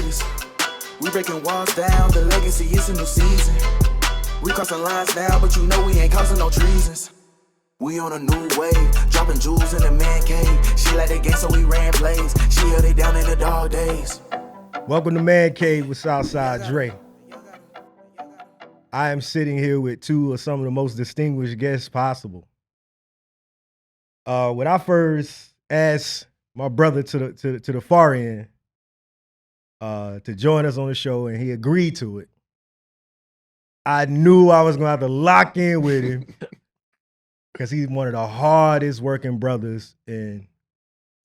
leaders. We breaking walls down, the legacy is a new season. We crossing lines now, but you know we ain't causing no treasons. We on a new wave, dropping jewels in the Mancave. She like the game, so we ran plays. She held it down in the dog days. Welcome to Mancave with Southside Dre. I am sitting here with two of some of the most distinguished guests possible. When I first asked my brother to the far end to join us on the show, and he agreed to it, I knew I was gonna have to lock in with him because he's one of the hardest working brothers in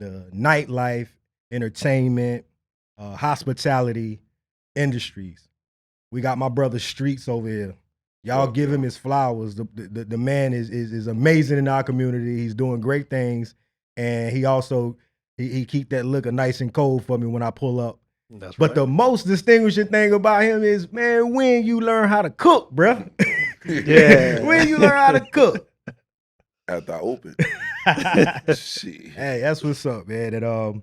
the nightlife, entertainment, hospitality industries. We got my brother Streetz over here. Y'all give him his flowers. The man is amazing in our community. He's doing great things, and he also he keep that liquor nice and cold for me when I pull up. That's but right. the most distinguishing thing about him is, man, when you learn how to cook, bruh. Yeah. When you learn how to cook. After I open. Shit. Hey, that's what's up, man. And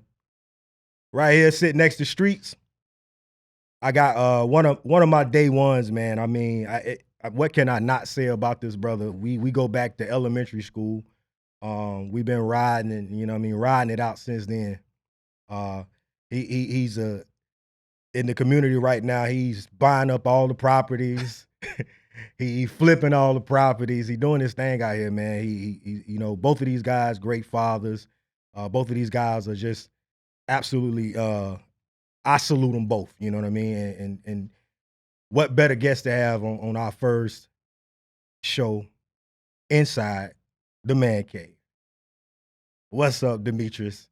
right here sitting next to Streetz, I got one of my day ones, man. I mean, what can I not say about this brother? We go back to elementary school. We've been riding and riding it out since then. He's in the community right now. He's buying up all the properties. he flipping all the properties. He doing his thing out here, man. He both of these guys, great fathers. Both of these guys are just absolutely. I salute them both. You know what I mean? And what better guest to have on our first show inside the Mancave? What's up, Demetrius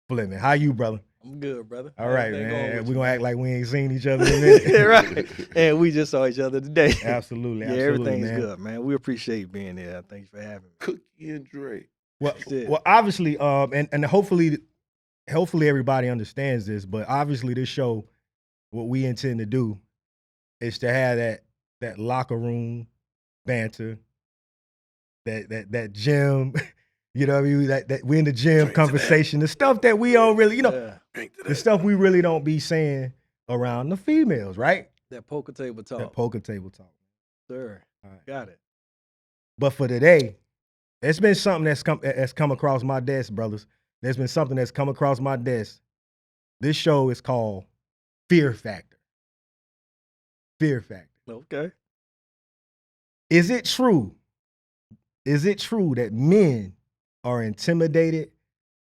Fleming? How you, brother? I'm good, brother. All right, man. We're going to act like we ain't seen each other in a minute. Yeah, right. And we just saw each other today. Absolutely. Yeah, absolutely, everything's man. good, man. We appreciate being there. Thanks for having me. Cookie and Dre. Well, obviously, and hopefully everybody understands this, but obviously this show, what we intend to do is to have that locker room banter, that gym, you know what I mean? That we in the gym Drink to conversation, the stuff that we don't really, Yeah. the stuff we really don't be saying around the females, right? That poker table talk. That poker table talk. Sir. All right. Got it. But for today, it's been something that's come across my desk, brothers. There's been something that's come across my desk. This show is called Fear Factor. Fear Factor. Okay. Is it true? Is it true that men are intimidated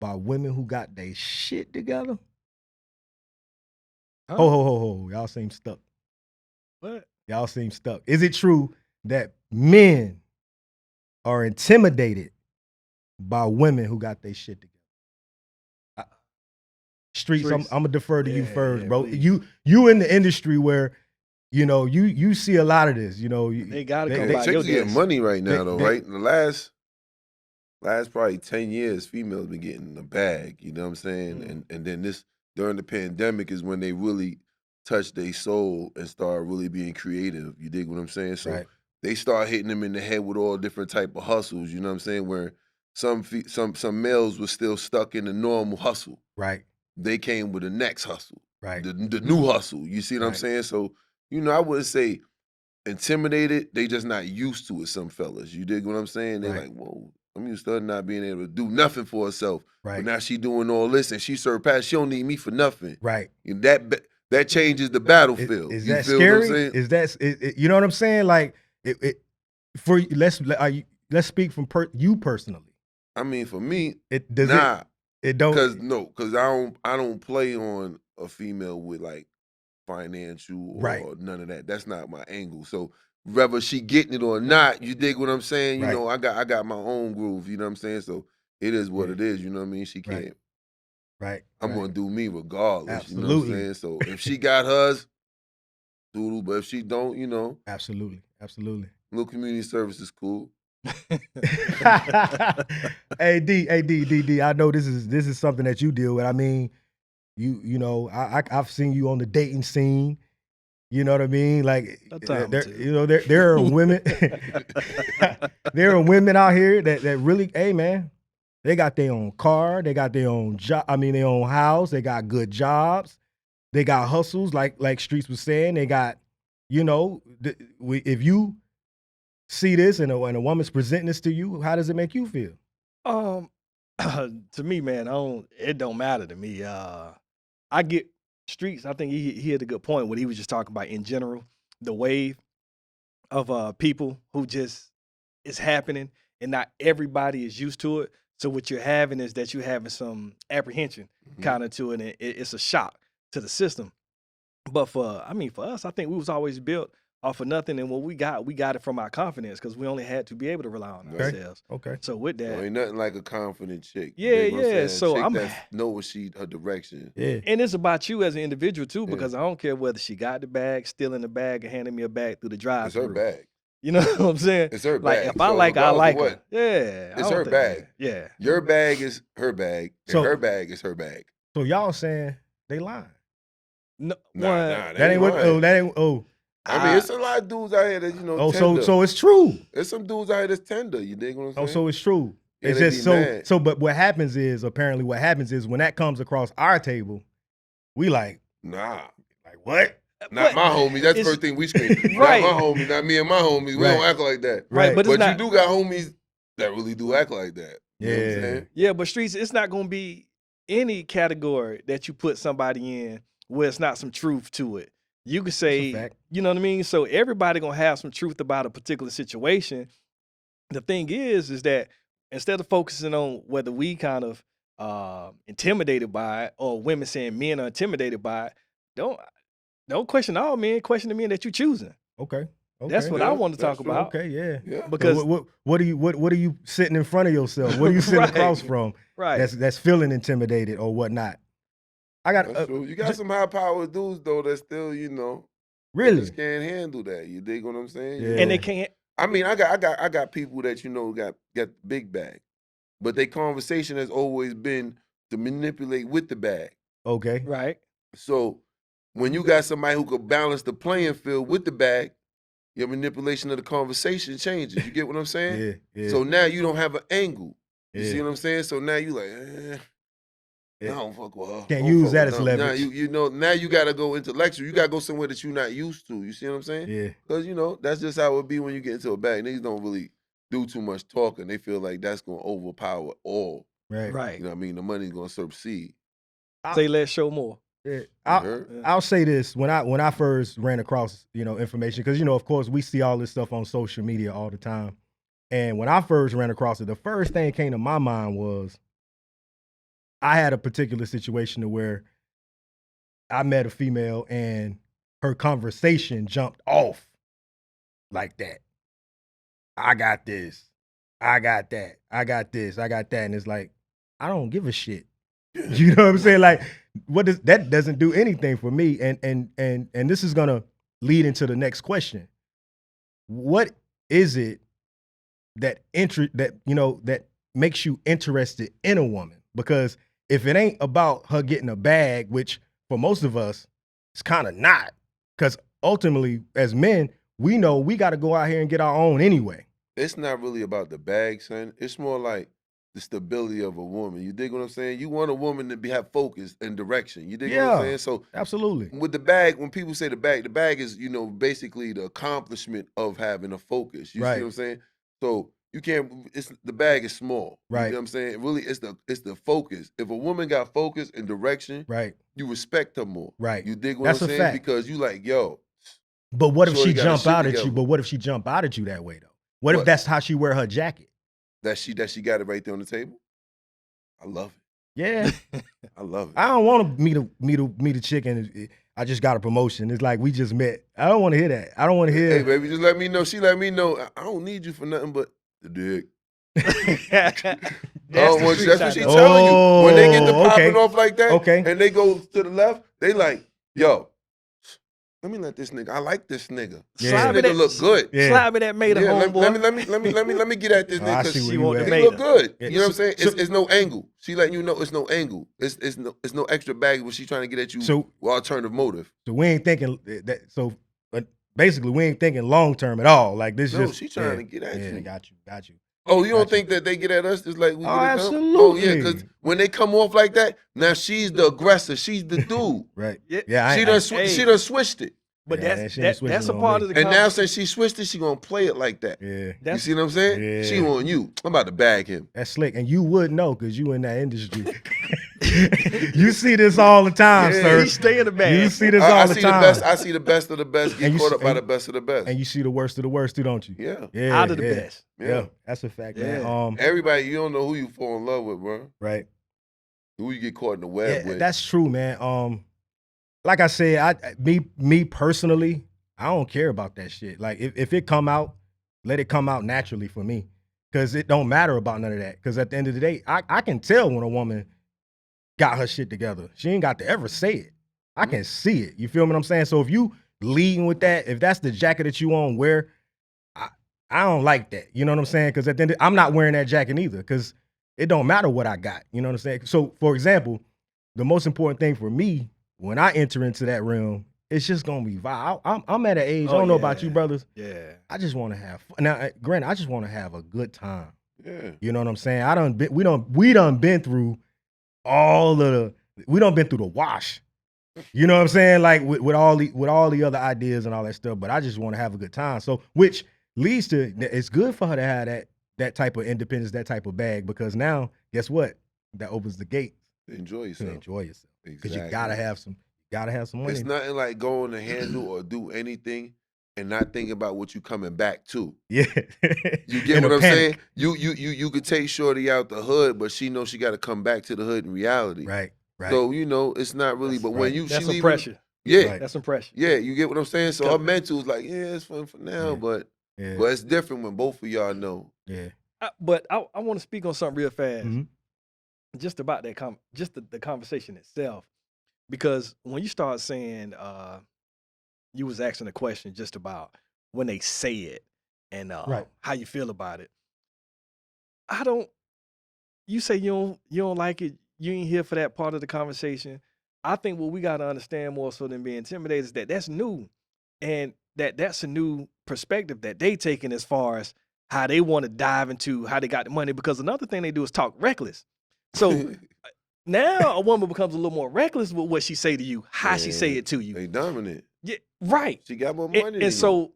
by women who got their shit together? Huh? Ho. Y'all seem stuck. What? Y'all seem stuck. Is it true that men are intimidated by women who got their shit together? Streetz, I'm gonna defer to you first, bro. Please. You in the industry where, you see a lot of this. They gotta come They by your chicks getting desk. money right now, They- though, they- right? In the last probably 10 years, females been getting the bag, you know what I'm saying? And then this, during the pandemic, is when they really touched their soul and start really being creative. You dig what I'm saying? So Right. they start hitting them in the head with all different type of hustles, you know what I'm saying? Where some males were still stuck in the normal hustle. Right. They came with the next hustle. Right. The new hustle. You see what I'm Right. saying? So, I wouldn't say intimidated. They just not used to it, some fellas. You dig what I'm saying? They're Right. like, whoa, I'm used to her not being able to do nothing for herself. Right. But now she doing all this and she surpassed. She don't need me for nothing. Right. And that changes the battlefield. Is You that feel scary? what I'm saying? Is that you know what I'm saying? Like let's speak from you personally. I mean, for me, It does nah. it don't Because I don't play on a female with like financial or Right. none of that. That's not my angle. So whether she getting it or not, you dig what I'm saying? You Right. know, I got my own groove, you know what I'm saying? So it is what Yeah. it is, you know what I mean? She Right. can't. right. I'm right. gonna do me regardless. You know what I'm Absolutely. saying? So if she got hers, doodle, but if she don't, Absolutely. little community service is cool. Hey D, I know this is something that you deal with. I mean, I've seen you on the dating scene. You know what I mean? Like, A time or there, two. there are women, there are women out here that really, hey man, they got their own car, they got their own job. I mean, their own house, they got good jobs. They got hustles, like Streetz was saying. They got, if you see this and a woman's presenting this to you, how does it make you feel? To me, man, it don't matter to me. I get Streetz. I think he had a good point when he was just talking about in general the wave of people who just is happening, and not everybody is used to it. So what you're having is that you're having some apprehension kind of to it, and it's a shock to the system. But for us, I think we was always built off of nothing, and what we got it from our confidence because we only had to be able to rely on ourselves. Okay. So with that, ain't nothing like a confident chick. Yeah. So chick know what her direction. Yeah. And it's about you as an individual too, because I don't care whether she got the bag, stealing the bag, and handing me a bag through the drive-thru. It's her bag. You know what I'm saying? It's her Like bag. if I like her, I like her. Yeah. It's her bag. Yeah. Your bag is her bag. So- And her bag is her bag. So y'all saying they lying? No, That That ain't what. lying. Oh, that ain't. Oh. I mean, it's a lot of dudes out here that Oh, tender. so it's true. There's some dudes out here that's tender. You dig what I'm saying? Oh, so it's true. Yeah, It's they just be mad. but what happens is when that comes across our table, we like Nah. what? Not my homies. That's the it's- first thing we scream. Right. Not my homies. Not me and my homies. We Right. don't act like that. Right, but it's But not. you do got homies that really do act like that. You know what I'm Yeah. saying? Yeah, but Streetz, it's not gonna be any category that you put somebody in where it's not some truth to it. You could say, fact. you know what I mean? So everybody gonna have some truth about a particular situation. The thing is that instead of focusing on whether we kind of intimidated by it or women saying men are intimidated by it, don't question all men, question the men that you choosing. Okay. That's what I want to that's talk true. about. Okay. Yeah. Yeah. Because So what are you sitting in front of yourself? What are you sitting Right. across from? right. That's feeling intimidated or whatnot. I got That's true. You got some high powered dudes though that still, really. just can't handle that. You dig what I'm saying? Yeah. And they can't. I mean, I got people that got big bag, but their conversation has always been to manipulate with the bag. Okay. Right. So when you got somebody who could balance the playing field with the bag, your manipulation of the conversation changes. You get what I'm saying? Yeah. Yeah. So now you don't have an angle. You yeah. see what I'm saying? So now you like, Yeah. I don't fuck with her. Can't Don't use fuck that with as her. leverage. Now now you gotta go intellectual. You gotta go somewhere that you're not used to. You see what I'm saying? Yeah. Because that's just how it be when you get into a bag. Niggas don't really do too much talking. They feel like that's gonna overpower all. Right. Right. You know what I mean? The money's gonna supersede. Say less, show more. Yeah. You I'll, heard? I'll say this when I first ran across information because of course we see all this stuff on social media all the time, and when I first ran across it, the first thing that came to my mind was I had a particular situation to where I met a female and her conversation jumped off like that. I got this, I got that, I got this, I got that, and it's like I don't give a shit. You know what I'm saying? Like, that doesn't do anything for me. And this is gonna lead into the next question. What is it that that makes you interested in a woman? Because if it ain't about her getting a bag, which for most of us, it's kind of not. Because ultimately, as men, we know we got to go out here and get our own anyway. It's not really about the bag, son. It's more like the stability of a woman. You dig what I'm saying? You want a woman to have focus and direction. You dig what I'm saying? So Absolutely. with the bag, when people say the bag is, basically the accomplishment of having a focus. You see Right. what I'm saying? So you can't, the bag is small. Right. You know what I'm saying? Really, it's the focus. If a woman got focus and direction, Right. you respect her more. Right. You dig what That's I'm a saying? fact. Because you like, yo, But what if Shorty she got her jump shit out at you? together. But what if she jump out at you that way though? What if What? that's how she wear her jacket? that she got it right there on the table. I love it. Yeah. I love it. I don't want to meet a chick and I just got a promotion. It's like we just met. I don't want to hear that. I don't want to hear. Hey, baby, just let me know. She let me know. I don't need you for nothing but the dick. That's That's what she the telling you. When they get to Oh, okay. popping off like that, Okay. and they go to the left, they like, yo, let me let this nigga. I like this nigga. Yeah. Slide me This nigga that- look good. Yeah. Slide me that made a Yeah, homeboy. let me get at this Oh, nigga I because see where she you want at. the he beta. look good. Yeah. You know what I'm saying? So- It's no angle. She letting you know it's no angle. It's no extra baggage when she trying to get at you So- with alternative motive. So we ain't thinking that. So, but basically, we ain't thinking long term at all. Like this, No, just she trying to get at yeah, you. Got you. Oh, you don't Gotcha. think that they get at us just like we Oh, get at them? Oh, yeah, absolutely. because when they come off like that, now she's the aggressor. She's the dude. Right. Yeah. Yeah. She done switched it. But Yeah, that's she ain't switching that's a on part me. of the And now conversation. since she switched it, she gonna play it like that. Yeah. You see what I'm saying? Yeah. She on you. I'm about to bag him. That's slick. And you would know because you in that industry. You see this all the time, Yeah. sir. He stay in the bag. You see this I all the see time. the best. I see the best of the best get And you caught see- up by and- the best of the best. And you see the worst of the worst too, don't you? Yeah. Yeah. Out of the yeah. best. Yeah. That's a fact, man. Yeah. Everybody, you don't know who you fall in love with, bro. Right. Who you get caught in the web Yeah, with. that's true, man. Like I said, me personally, I don't care about that shit. Like if it come out, let it come out naturally for me. Cause it don't matter about none of that. Cause at the end of the day, I can tell when a woman got her shit together. She ain't got to ever say it. I can see it. You feel what I'm saying? So if you leading with that, if that's the jacket that you on wear, I don't like that. You know what I'm saying? Cause at the end I'm not wearing that jacket either. Cause it don't matter what I got. You know what I'm saying? So for example, the most important thing for me when I enter into that realm, it's just gonna be vibe. I'm at an age. I don't know about you, brothers. Yeah. I just want to have fun. Now, granted, I just want to have a good time. Yeah. You know what I'm saying? We done been through all the. We done been through the wash. You know what I'm saying? Like with all the other ideas and all that stuff. But I just want to have a good time. So which leads to it's good for her to have that type of independence, that type of bag, because now guess what? That opens the gate Enjoy to yourself. enjoy yourself. Because Exactly. you gotta have some money. It's nothing like going to handle or do anything and not thinking about what you coming back to. Yeah. You get In what a I'm panic. saying? You could take Shorty out the hood, but she knows she got to come back to the hood in reality. Right. Right. So it's not really. But when right. she That's some leaving, pressure. yeah, Right. That's some pressure. yeah, you get what I'm saying. So her Come- mental is like, yeah, it's fun for now, Yeah. but yeah. it's different when both of y'all know. Yeah. But I want to speak on something real fast, Mhm. just about that just the conversation itself, because when you start saying, you was asking a question just about when they say it and Right. how you feel about it. You say you don't like it. You ain't here for that part of the conversation. I think what we got to understand more so than being intimidated is that that's new, and that's a new perspective that they taking as far as how they want to dive into how they got the money. Because another thing they do is talk reckless. So now a woman becomes a little more reckless with what she say to you, how she say Yeah, it to you. They dominant. Yeah, right. She got more money. And, than and you. so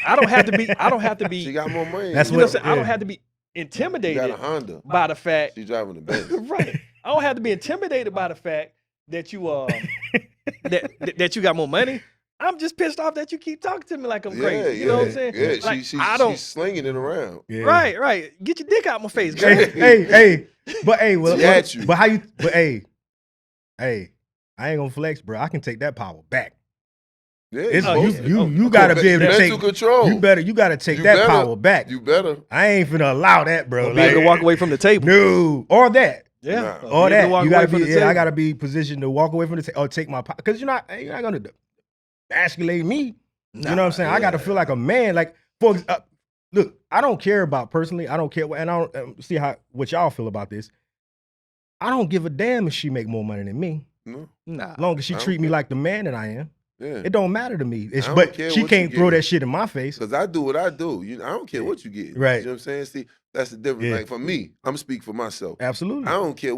I don't have to be. she got more money. That's You know what- what I'm saying? I don't yeah. have to be You intimidated got a Honda. by the fact. She driving the Benz. Right. I don't have to be intimidated by the fact that you that you got more money. I'm just pissed off that you keep talking to me like I'm crazy. You know what I'm saying? Yeah, Like, she's slinging it around. Yeah. Right. Get your dick out my face, girl. Hey. But hey, well, She at you. but how you? But hey, I ain't gonna flex, bro. I can take that power back. Yeah, It's Oh, you gotta be able to mental take. control. You gotta take You that better. power back. You better. I ain't finna allow that, bro. Or be able to walk away from the table. No, or that. Yeah. Nah. Or Or be able to that walk you away gotta from be. the Yeah, I table. gotta be positioned to walk away from the table or take my because you're not gonna emasculate me. You know what I'm saying? I gotta feel like a man. Like look, I don't care about personally. I don't care what, and I don't see what y'all feel about this. I don't give a damn if she make more money than me. No. Nah. As long as she I don't treat me care. like the man that I am, Yeah. it don't matter to me. I don't But care she what you can't throw get. that shit in my face. Because I do what I do. I don't care what you get. Right. You know what I'm saying? See, that's the difference. Yeah. Like for me, I'm speaking for myself. Absolutely. I don't care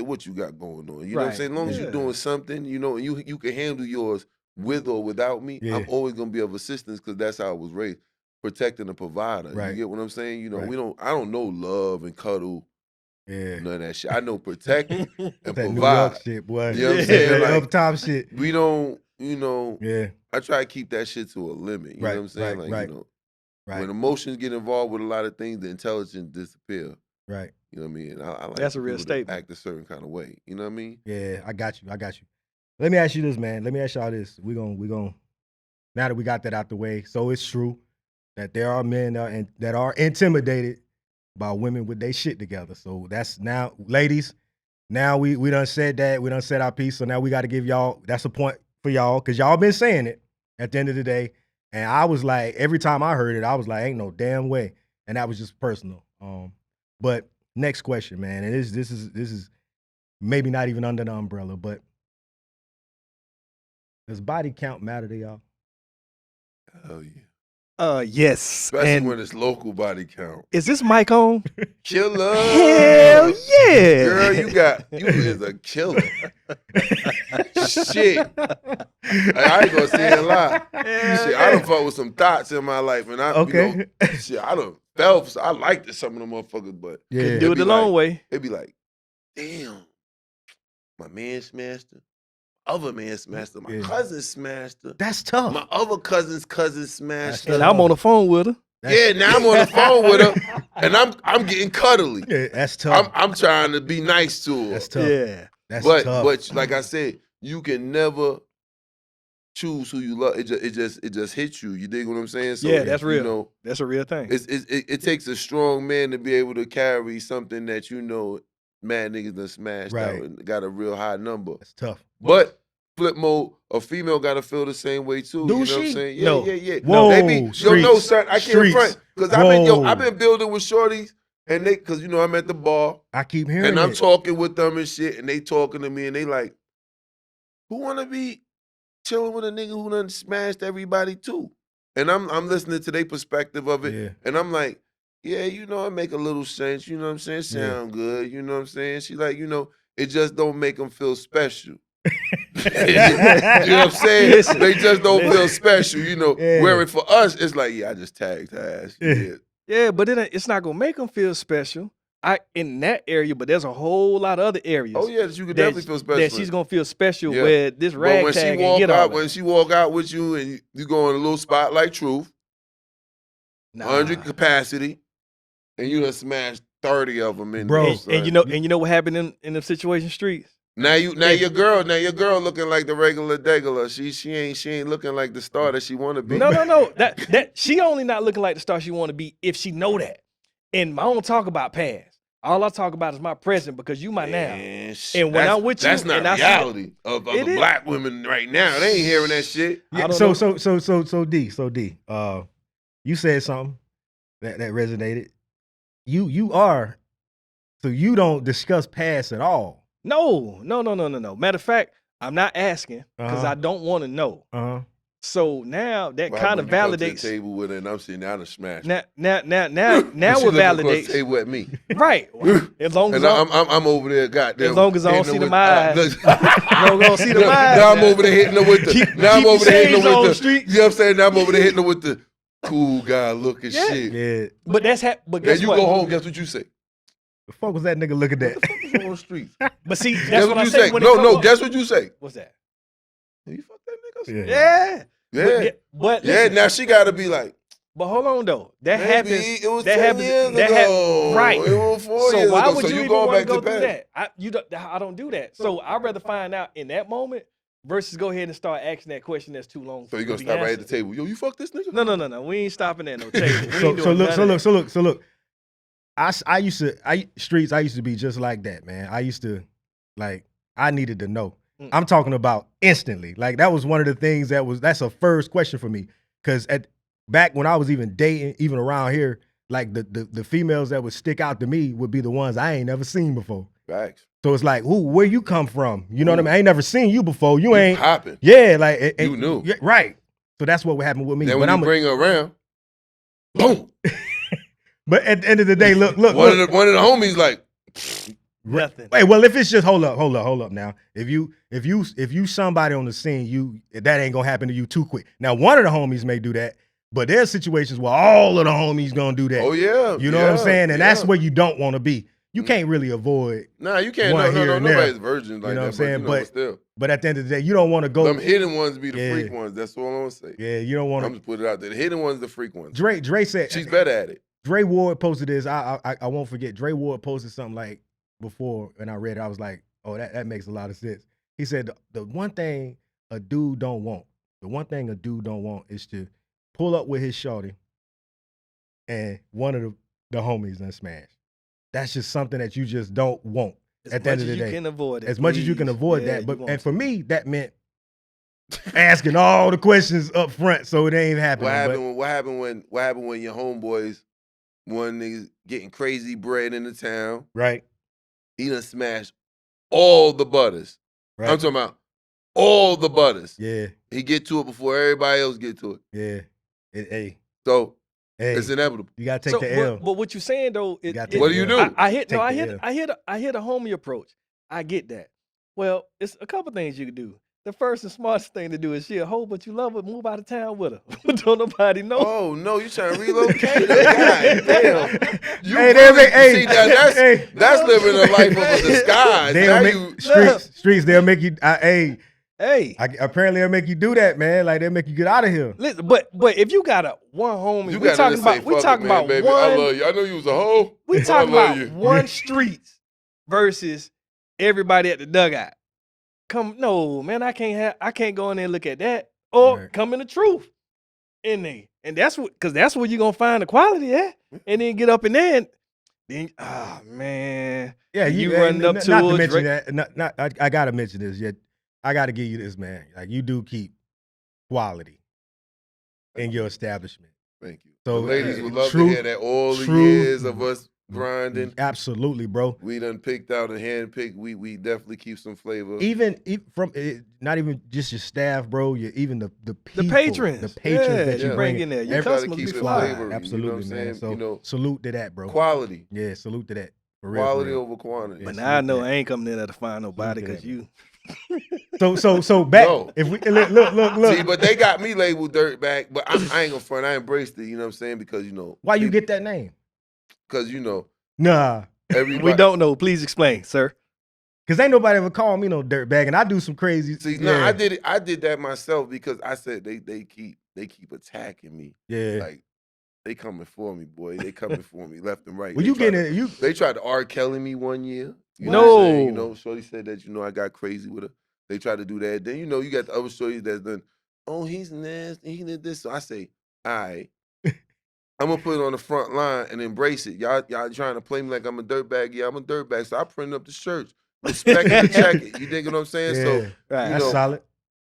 what you got going on. You know what I'm Right. saying? As long as Yeah. you're doing something, and you can handle yours with or without me, Yeah. I'm always gonna be of assistance because that's how I was raised. Protecting the provider. Right. You get what I'm saying? Right. I don't know love and cuddle, Yeah. none of that shit. I know protect and That New York provide. shit, boy. You know what I'm Yeah. saying? That Like, up top shit. we don't, Yeah. I try to keep that shit to a limit. You Right, know what I'm saying? right, Like, right. Right. when emotions get involved with a lot of things, the intelligence disappear. Right. You know what I mean? I like That's a real people to statement. act a certain kind of way. You know what I mean? Yeah, I got you. Let me ask you this, man. Let me ask y'all this. We gonna now that we got that out the way. So it's true that there are men that are intimidated by women with their shit together. So that's now, ladies. Now we done said that. We done said our piece. So now we got to give y'all. That's a point for y'all because y'all been saying it at the end of the day. And I was like, every time I heard it, I was like, ain't no damn way. And that was just personal. But next question, man. And this is maybe not even under the umbrella, but does body count matter to y'all? Oh yeah. Yes. Especially And when it's local body count. is this mic on? Killer. Hell yeah. Girl, you is a killer. Shit. I ain't gonna say a lot. Shit, I done fucked with some thoughts in my life, and Okay. Shit, I done fell. I liked some of them motherfuckers, but Yeah. Do it the long way. it'd be like, damn, my man smashed her. Other man smashed her. My Yeah. cousin smashed her. That's tough. My other cousin's cousin smashed her. And I'm on the phone with her. Yeah, now I'm on the phone with her, and I'm getting cuddly. Yeah, that's tough. I'm trying to be nice to her. That's tough. Yeah. That's but tough. but like I said, you can never choose who you love. It just hits you. You dig what I'm saying? So Yeah, that's real. You know, That's a real thing. it takes a strong man to be able to carry something that mad niggas done smashed Right. out and got a real high number. That's tough. But flip mode, a female gotta feel the same way too. Do you know she? what I'm saying? Yeah, No. yeah. Whoa, They be, no, Streetz. son, I can't Streetz. front. Because Whoa. I've been building with shorties, and because I'm at the bar, I keep hearing and I'm it. talking with them and shit, and they talking to me, and they like, who wanna be chilling with a nigga who done smashed everybody too? And I'm listening to their perspective of it, Yeah. and I'm like, yeah, it make a little sense, you know what I'm saying? Yeah. Sound good, you know what I'm saying? She like, it just don't make them feel special. You know what I'm saying? Listen. They just don't feel special, Yeah. Where for us, it's like, yeah, I just tagged her ass. Yeah. Yeah, but then it's not gonna make them feel special. In that area, but there's a whole lot of other areas. Oh yeah, that you could that- definitely feel special. that she's gonna feel special Yeah. with this But rag when she tag and walk get all out, when she walk out with you and you go in a little spot like Truth, 100 capacity, and you done smashed 30 of them in Bro. there, And son. you know what happened in the situation Streets? Now your girl looking like the regular degular. She ain't looking like the star that she wanna be. No. That she only not looking like the star she want to be if she know that. And I don't talk about past. All I talk about is my present because you my now. Man, And when I'm with you, that's not and I see- reality of It the is. black women right now. They ain't hearing that shit. I Yeah, don't so D. You said something that resonated. You are, so you don't discuss past at all. No. Matter of fact, I'm not asking because Uh-huh. I don't want to know. Uh-huh. So now that Why kind of when you come to the validates. table with her and I'm sitting down and smash. Now She what looking across the validates. table at me. Right. As long as And I'm over there, goddamn. As long as I don't hitting see her them with- eyes. look. I don't see the eyes. Now I'm over there hitting her with the. Now I'm keep over there hitting your her shades with on, the. Street. You know what I'm saying? Now I'm over there hitting her with the cool guy look and Yeah. shit. Yeah. But but Then guess you what? go home. Guess what you say? The fuck was that nigga looking at? What's on the street? But see, Guess that's what I you say say? when No. up. Guess what you say? What's that? You fuck that nigga. Yeah. Yeah. But Yeah. listen, Now she got to be like. but hold on though. That Maybe happens. it was that 10 happens. years that ago. right. It was 4 So years why ago. would So you you even going want to back go to through past. that? I don't do that. So I'd rather find out in that moment versus go ahead and start asking that question that's too long. So you to gonna be stop right at the answered. table? Yo, you fuck this nigga? No. We ain't stopping at no table. We So ain't doing none of that. look. I used to be just like that, man. I used to, like, I needed to know. I'm talking about instantly. Like, that was one of the things that's a first question for me. Cause back when I was even dating, even around here, like the females that would stick out to me would be the ones I ain't never seen before. Facts. So it's like, where you come from? You know what I mean? I ain't never seen you before. You You ain't. popping. Yeah, like You knew. yeah, right. So that's what would happen with me. Then But when you bring her around, boom. but at the end of the day, look. One of the homies like, Nothing. Wait, well, if it's just hold up now. If you somebody on the scene, that ain't gonna happen to you too quick. Now, one of the homies may do that, but there's situations where all of the homies gonna do that. oh yeah. You know what I'm saying? And that's yeah. where you don't want to be. You can't really avoid. Nah, you can't. one here No, and there. nobody's virgin like You know what I'm that. saying? But still, But at the end of the day, you don't want to go. them hidden ones be the Yeah. freak ones. That's all I'm gonna say. Yeah, you don't want I'm to. just put it out there. The hidden ones, the freak ones. Dre said She's better at it. Dre Ward posted this. I won't forget. Dre Ward posted something like before, and I read it. I was like, oh, that makes a lot of sense. He said the one thing a dude don't want is to pull up with his shorty and one of the homies done smash. That's just something that you just don't want. As At the much end of as the you day. can avoid it. As much as you can please. avoid Yeah, that, you but want and for to. me, that meant asking all the questions up front, so it ain't happening. What happened when your homeboys, one nigga getting crazy bread in the town, Right, he done smashed all the butters. right. I'm talking about all the butters. Yeah, He get to it before everybody else get to it. yeah. Hey, So Hey, it's inevitable. you gotta take the L. But what you're saying though, gotta take What the do you L. do? I hit Take no, I the hit L. I hit a homie approach. I get that. Well, it's a couple things you can do. The first and smartest thing to do is she a hoe, but you love her, move out of town with her. Don't nobody know. Oh no, you trying to relocate her? God damn. You Hey, really, see, that's living a life of a disguise. They'll Now make you, streets. They'll make you. Hey, Apparently they'll make you do that, man. Like they'll make you get out of here. listen, but if you got a one homie, you we gotta talking just say, about we "Fuck talking it, man, about baby. one. I love you. I know you was a hoe. We but talking I love about you." one Streets versus everybody at the dugout. No, man, I can't go in there and look at that. Or Right. come in the truth in there. And that's where you're gonna find the quality at. And then get up in there and then man. Yeah, and you running up to not to a mention Drake- that. I gotta mention this. Yet I gotta give you this, man. Like you do keep quality in your establishment. Thank you. So, The ladies would love truth- to hear that all the truth- years of us grinding. Absolutely, bro. We done picked out and handpicked. We definitely keep some flavor. Even from not even just your staff, bro. the Even the patrons. people, the patrons that yeah. you bring in. there. Your Every- try to customers keep be it fly. flavor. You know what Absolutely, I'm man. saying? So You know, salute to that, bro. quality. Yeah, salute to that. For real, Quality for real. over quantity. But Yeah, now I know salute I ain't coming in there to find nobody Salute to because that, you So back. No. If we look. See, but they got me labeled dirtbag. But I ain't gonna front. I embraced it. You know what I'm saying? Because Why you get that name? Because Nah, everybody. we don't know. Please explain, sir. cause ain't nobody ever called me no dirtbag, and I do some crazy. See, yeah, no, I did it. I did that myself because I said they keep attacking me. Yeah. Like they coming for me, boy. They coming for me left and right. Well, They you tried getting to- it? They tried to R. Kelly me one year. You No. know what I'm saying? Shorty said that, I got crazy with her. They tried to do that. Then, you got the other shorties that's done, oh, he's nasty, he did this. So I say, all right, I'm going to put it on the front line and embrace it. Y'all trying to play me like I'm a dirtbag. Yeah, I'm a dirtbag. So I printed up the shirts. Respect it to check it. You dig what I'm saying? Yeah, So Right. that's know, solid.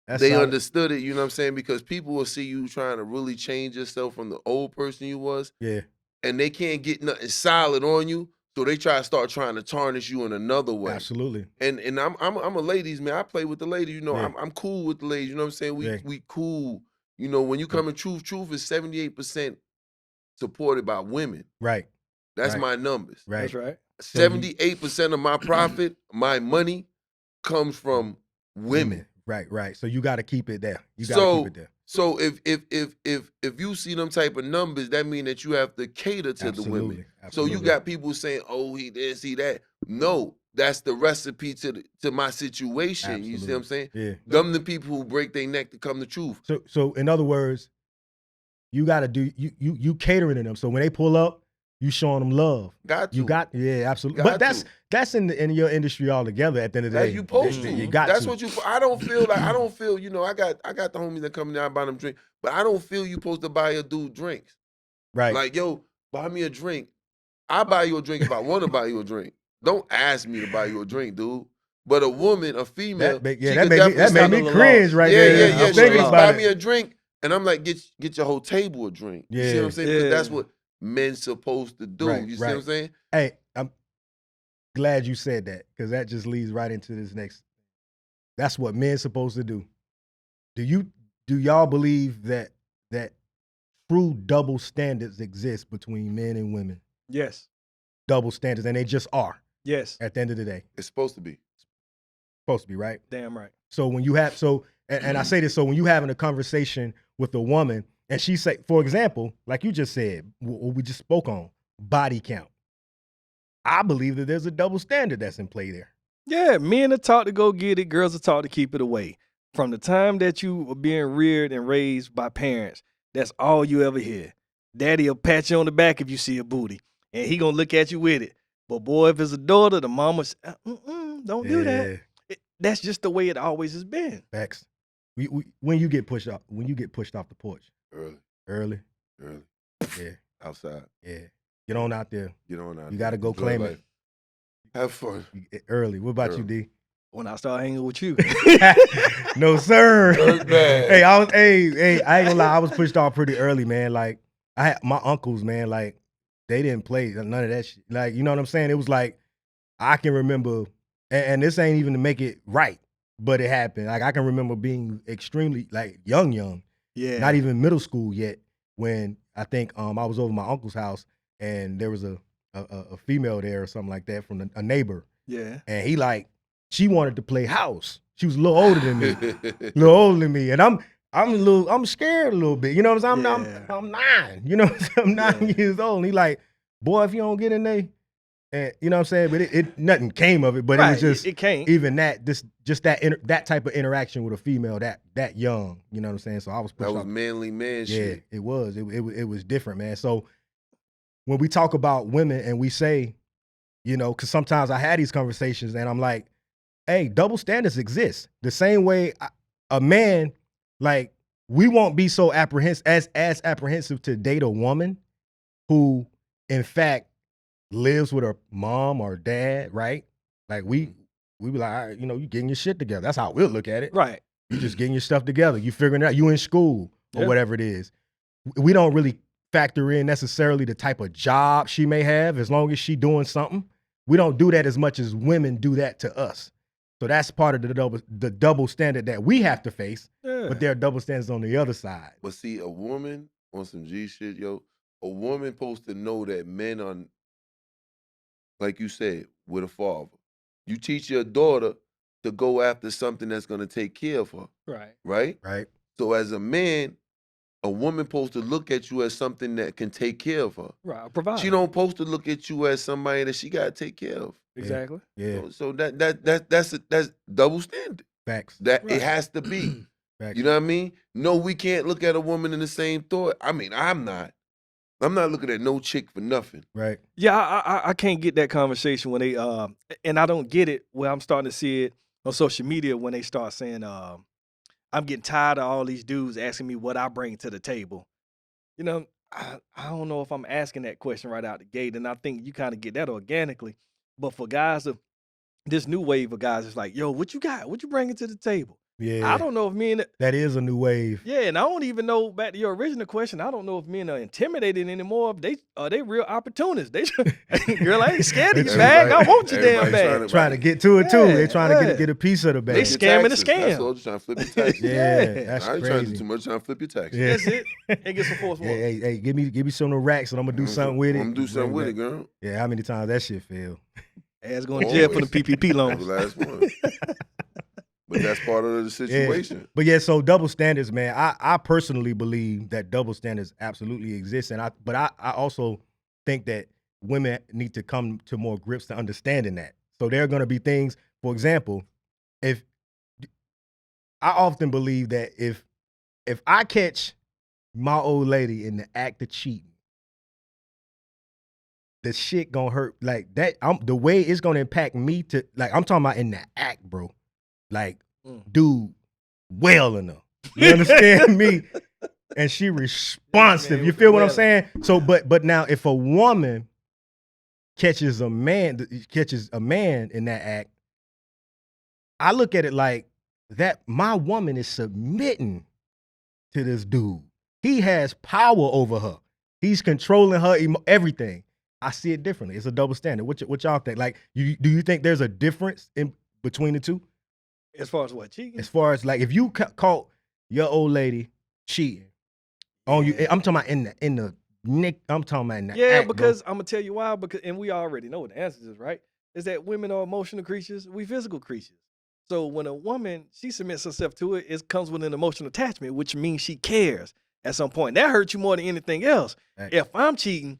That's they solid. understood it, you know what I'm saying? Because people will see you trying to really change yourself from the old person you was, Yeah, and they can't get nothing solid on you. So they trying to tarnish you in another way. absolutely. And I'm a ladies man. I play with the ladies. Yeah. I'm cool with the ladies. You know what I'm saying? Yeah. We cool. When you come in truth is 78% supported by women. Right, That's Right. my numbers. right. That's right. 78% of my profit, my money, comes from women. Right. So you got to keep it there. You got to So keep it there. So if you see them type of numbers, that mean that you have to cater to the women. Absolutely. So you got people saying, "Oh, he didn't see that." No, that's the recipe to my situation. You see what I'm saying? Yeah. Them the people who break their neck to come to truth. So in other words, you got to do you catering to them. So when they pull up, you showing them love. Got You to. got absolutely. Got But that's in your industry altogether. At the end of the That day, you supposed to. You got That's to. what you. I don't feel. I got the homies that come down and buy them drink, but I don't feel you supposed to buy a dude drinks. Right. Like, yo, buy me a drink. I buy you a drink if I want to buy you a drink. Don't ask me to buy you a drink, dude. But a woman, a female, that she made could me definitely stop- cringe right yeah, there. yeah. I'm thinking Streetz about buy it. me a drink, and I'm like, get your whole table a drink. You see what I'm saying? Because that's what men supposed to do. Right, You see what I'm saying? Hey, I'm glad you said that because that just leads right into this next. That's what men supposed to do. Do y'all believe that true double standards exist between men and women? Yes. Double standards, and they just are Yes. at the end of the day. It's supposed to be. Supposed to be, right? Damn right. So when you have and I say this, so when you having a conversation with a woman and she say, for example, like you just said, what we just spoke on, body count. I believe that there's a double standard that's in play there. Yeah, men are taught to go get it. Girls are taught to keep it away. From the time that you were being reared and raised by parents, that's all you ever hear. Daddy will pat you on the back if you see a booty, and he gonna look at you with it. But boy, if it's a daughter, the mama, don't do that. That's just the way it always has been. Facts. When you get pushed off the porch, early, yeah, Outside. yeah. Get on out there. Get on out. You got to go Enjoy claim life. it Have fun. early. What about you, D? When I start hanging with you. No, sir. Dirtbag. Hey, I ain't gonna lie. I was pushed off pretty early, man. Like I had my uncles, man. Like they didn't play none of that shit. Like you know what I'm saying? It was like I can remember, and this ain't even to make it right, but it happened. Like I can remember being extremely like young, Yeah. not even middle school yet, when I think I was over my uncle's house and there was a female there or something like that from a neighbor. Yeah. And she wanted to play house. She was a little older than me. And I'm scared a little bit. You know what I'm saying? I'm 9. You know what I'm saying? I'm 9 years old. And he like, boy, if you don't get in there, and you know what I'm saying? But it nothing came of it. But it was just it came. Even that that type of interaction with a female that young. You know what I'm saying? So I was pushed that was off. manly man shit. Yeah, it was. It was different, man. So when we talk about women and we say, you know, because sometimes I had these conversations and I'm like, hey, double standards exist. The same way a man, like, we won't be so apprehensive to date a woman who, in fact, lives with her mom or dad, right? Like we be like, all right, you know, you getting your shit together. That's how we'll look at it. Right. You just getting your stuff together. You figuring it out. You in school or whatever it is. We don't really factor in necessarily the type of job she may have as long as she doing something. We don't do that as much as women do that to us. So that's part of the double standard that we have to face. Yeah. But there are double standards on the other side. But see, a woman on some G shit, yo, a woman supposed to know that men are, like you said, with a father. You teach your daughter to go after something that's going to take care of her. Right. Right? Right. So as a man, a woman supposed to look at you as something that can take care of her. Right. Provide. She don't supposed to look at you as somebody that she got to take care of. Exactly. Yeah. So that's double standard. Facts. That Right. it has to be. Facts. You know what I mean? No, we can't look at a woman in the same thought. I mean, I'm not looking at no chick for nothing. Right. Yeah, I can't get that conversation when they and I don't get it where I'm starting to see it on social media when they start saying I'm getting tired of all these dudes asking me what I bring to the table. You know, I don't know if I'm asking that question right out the gate, and I think you kind of get that organically. But for guys this new wave of guys is like, yo, what you got? What you bringing to the table? Yeah. I don't know if me and That is a new wave. yeah, and I don't even know, back to your original question, I don't know if men are intimidated anymore. Are they real opportunists? Girl, I ain't scared of your bag. I want your damn bag. Trying to get to it too. Yeah, They're trying to yeah. get a piece of the bag. They scamming the scam. That's all, just trying to flip your taxes. Yeah, Yeah. that's I ain't trying to do crazy. too much, trying to flip your taxes. Yeah. That's it. And get some force one. Hey, give me some of the racks and I'm gonna do something with it. I'm gonna do something with it, Bring girl. back- Yeah, how many times that shit failed? Ass going to jail for the PPP That was loans. the last one. But that's part of the situation. But yeah, so double standards, man. I personally believe that double standards absolutely exist, and I also think that women need to come to more grips to understanding that. So there are going to be things, for example, if I often believe that if I catch my old lady in the act of cheating, the shit gonna hurt like that. The way it's gonna impact me to like I'm talking about in the act, bro. Like, dude, well enough. You understand me? And she responsive. You feel what I'm saying? So, but now if a woman catches a man in that act, I look at it like that. My woman is submitting to this dude. He has power over her. He's controlling her everything. I see it differently. It's a double standard. What y'all think? Like, do you think there's a difference in between the two? As far as what, cheating? As far as like, if you caught your old lady cheating on you, I'm talking about in the nick. I'm talking about in the Yeah, act, because I'm gonna tell you why. Because and we already know what the answer is, right? Is that women are emotional creatures, we physical creatures. So when a woman she submits herself to it, it comes with an emotional attachment, which means she cares at some point. That hurts you more than anything else. Right. If I'm cheating,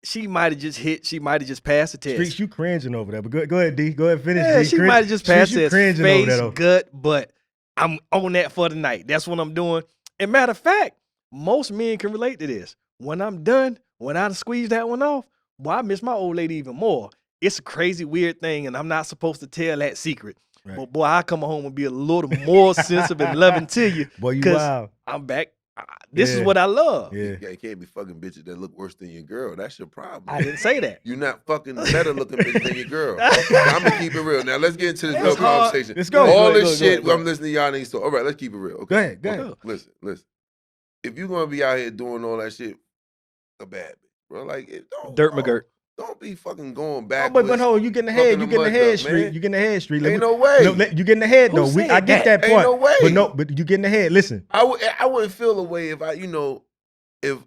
she might have just hit. She might have just passed the test. Streets, you cringing over there, but go ahead, D. Go ahead, finish. Yeah, D. she might have just passed Streets, you it. cringing over Face, there, though. gut, but I'm on that for the night. That's what I'm doing. And matter of fact, most men can relate to this. When I'm done, when I squeeze that one off, boy, I miss my old lady even more. It's a crazy, weird thing, and I'm not supposed to tell that secret. Right. But boy, I come home and be a little more sensitive and loving to you. Boy, you 'cause wild. I'm back. This is Yeah. what I love. Yeah. You can't be fucking bitches that look worse than your girl. That's your problem. I didn't say that. You're not fucking better looking bitch than your girl. I'm gonna keep it real. Now let's get into this real It's hard. conversation. Let's go. All Go this ahead, shit go ahead. I'm listening to y'all niggas. So all right, let's keep it real. Okay. Go ahead. Go Okay. ahead. Listen. If you're gonna be out here doing all that shit, a bad bitch, bro. Like Dirt McGirt. Don't be fucking going Oh, back. but hold on, you getting the head. You getting the head, Street. You getting the head, Street. Ain't no way. You getting the head Who though. said I get that Ain't part. no way. But you getting the head. Listen. I wouldn't feel a way if I, if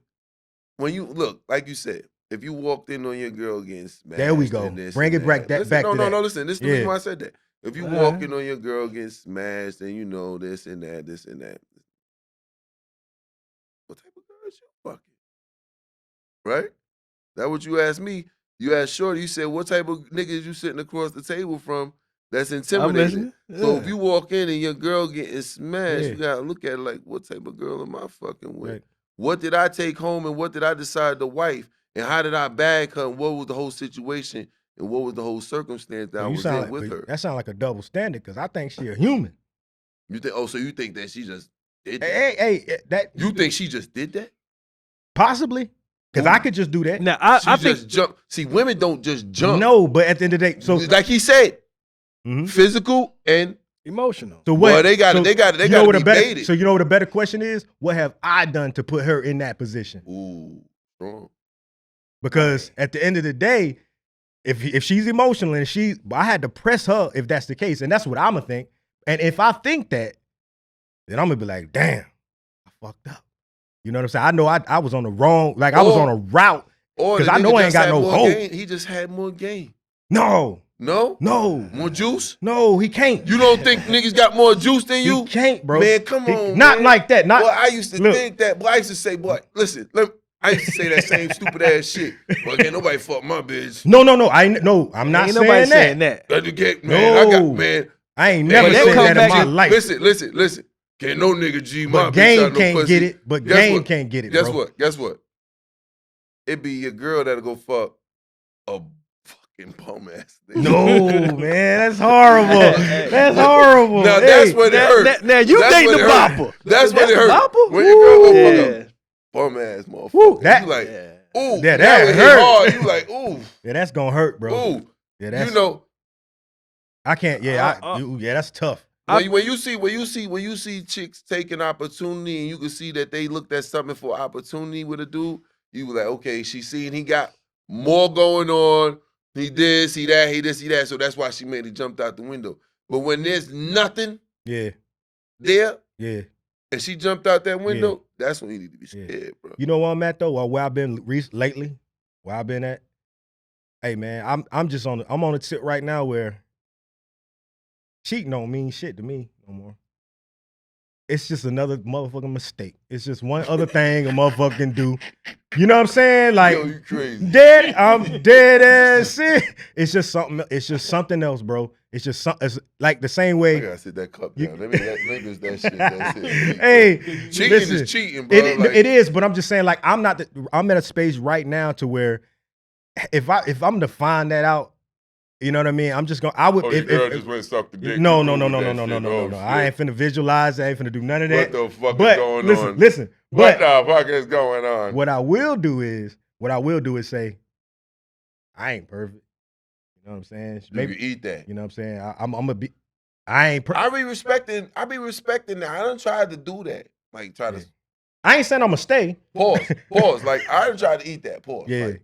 when you look, like you said, if you walked in on your girl getting smashed, There we go. and this Bring and it back listen, back no, to no, that. no, listen. This is the Yeah. reason why I said that. If you walking on your girl getting smashed, and you know this and that, what type of girl is you fucking? Right? That what you asked me. You asked Shorty, you said, what type of niggas you sitting across the table from that's I'm intimidating? listening. So Yeah. if you walk in and your girl getting smashed, Yeah. you gotta look at it like, what type of girl am I fucking with? Right. What did I take home and what did I decide to wife? And how did I bag her? And what was the whole situation? And what was the whole circumstance that I You was sound in with her? That sound like a double standard because I think she a human. You think? Oh, so you think that she just did that? Hey, that You think she just did that? possibly because I could just do that. Now I She think just jump. See, women don't just jump. No, but at the end of the day, so like he said, Mhm. physical and emotional. So what? Well, they got so they got you know what to a be better, baited. So you know what a better question is? What have I done to put her in that position? Ooh, strong. Because at the end of the day, if she's emotional and I had to press her if that's the case, and that's what I'm gonna think. And if I think that, then I'm gonna be like, damn, I fucked up. You know what I'm saying? I know I was on the wrong, like I was on a route. Or 'Cause the I know nigga I ain't just got had no more hope. game. He just had more game. No, No, no, more juice. no, he can't. You don't think niggas got more juice than you? He can't, bro. Man, come on, Not man. like that. Not Boy, I used to look. think that. Boy, I used to say, boy, listen, I used to say that same stupid ass shit. Boy, can't nobody fuck my bitch. No. I'm not Ain't nobody saying that. that. You get, man, I No. got, man. I ain't never that said come that in back my in- life. Listen. Can't no nigga G my But bitch game out no can't pussy. get it. But Guess game what? can't get it, Guess bro. what? It be your girl that'll go fuck a fucking bum ass nigga. No, man, that's horrible. That's horrible. Now Hey, that's what it hurt. Now you That's think what the it hurt. bopper. That's what That's it the hurt. bopper? When your girl go Yeah. fuck a bum ass motherfucker. Woo, that- you like, Yeah. ooh, Yeah, now that it hit hurt. hard. You like, ooh, Yeah, that's gonna hurt, bro. ooh. Yeah, that's You know, I can't. Yeah, yeah, that's tough. when you see chicks taking opportunity and you can see that they looked at something for opportunity with a dude, you be like, okay, she seen he got more going on. He this, he that, he this, he that. So that's why she made it jumped out the window. But when there's nothing Yeah, there yeah. and she jumped out that window, that's when you need to be Yeah. scared, bro. You know where I'm at though? Where I've been lately? Where I've been at? Hey man, I'm just on a tip right now where cheating don't mean shit to me no more. It's just another motherfucking mistake. It's just one other thing a motherfucker can do. You know what I'm saying? Like Yo, you crazy. I'm dead ass serious. It's just something else, bro. It's just something. It's like the same I way. gotta sit that cup down. Maybe it's that shit. That's it. Hey, cheating listen, is cheating, bro. it is, but I'm just saying, like, I'm at a space right now to where if I'm to find that out, you know what I mean? I'm just gonna. I would. Oh, your girl just went and sucked the dick. No. You cool with that shit? Oh, I ain't finna visualize. I ain't finna do none of that. What the fuck But is going listen, on? listen. What But the fuck is going on? what I will do is say, I ain't perfect. You know what I'm saying? Maybe eat that. You know what I'm saying? I'm gonna be. I ain't perfect. I be respecting that. I done tried to do that. Like try to I ain't saying I'm gonna stay. pause. Like I done tried to eat that. Pause. Yeah. Like,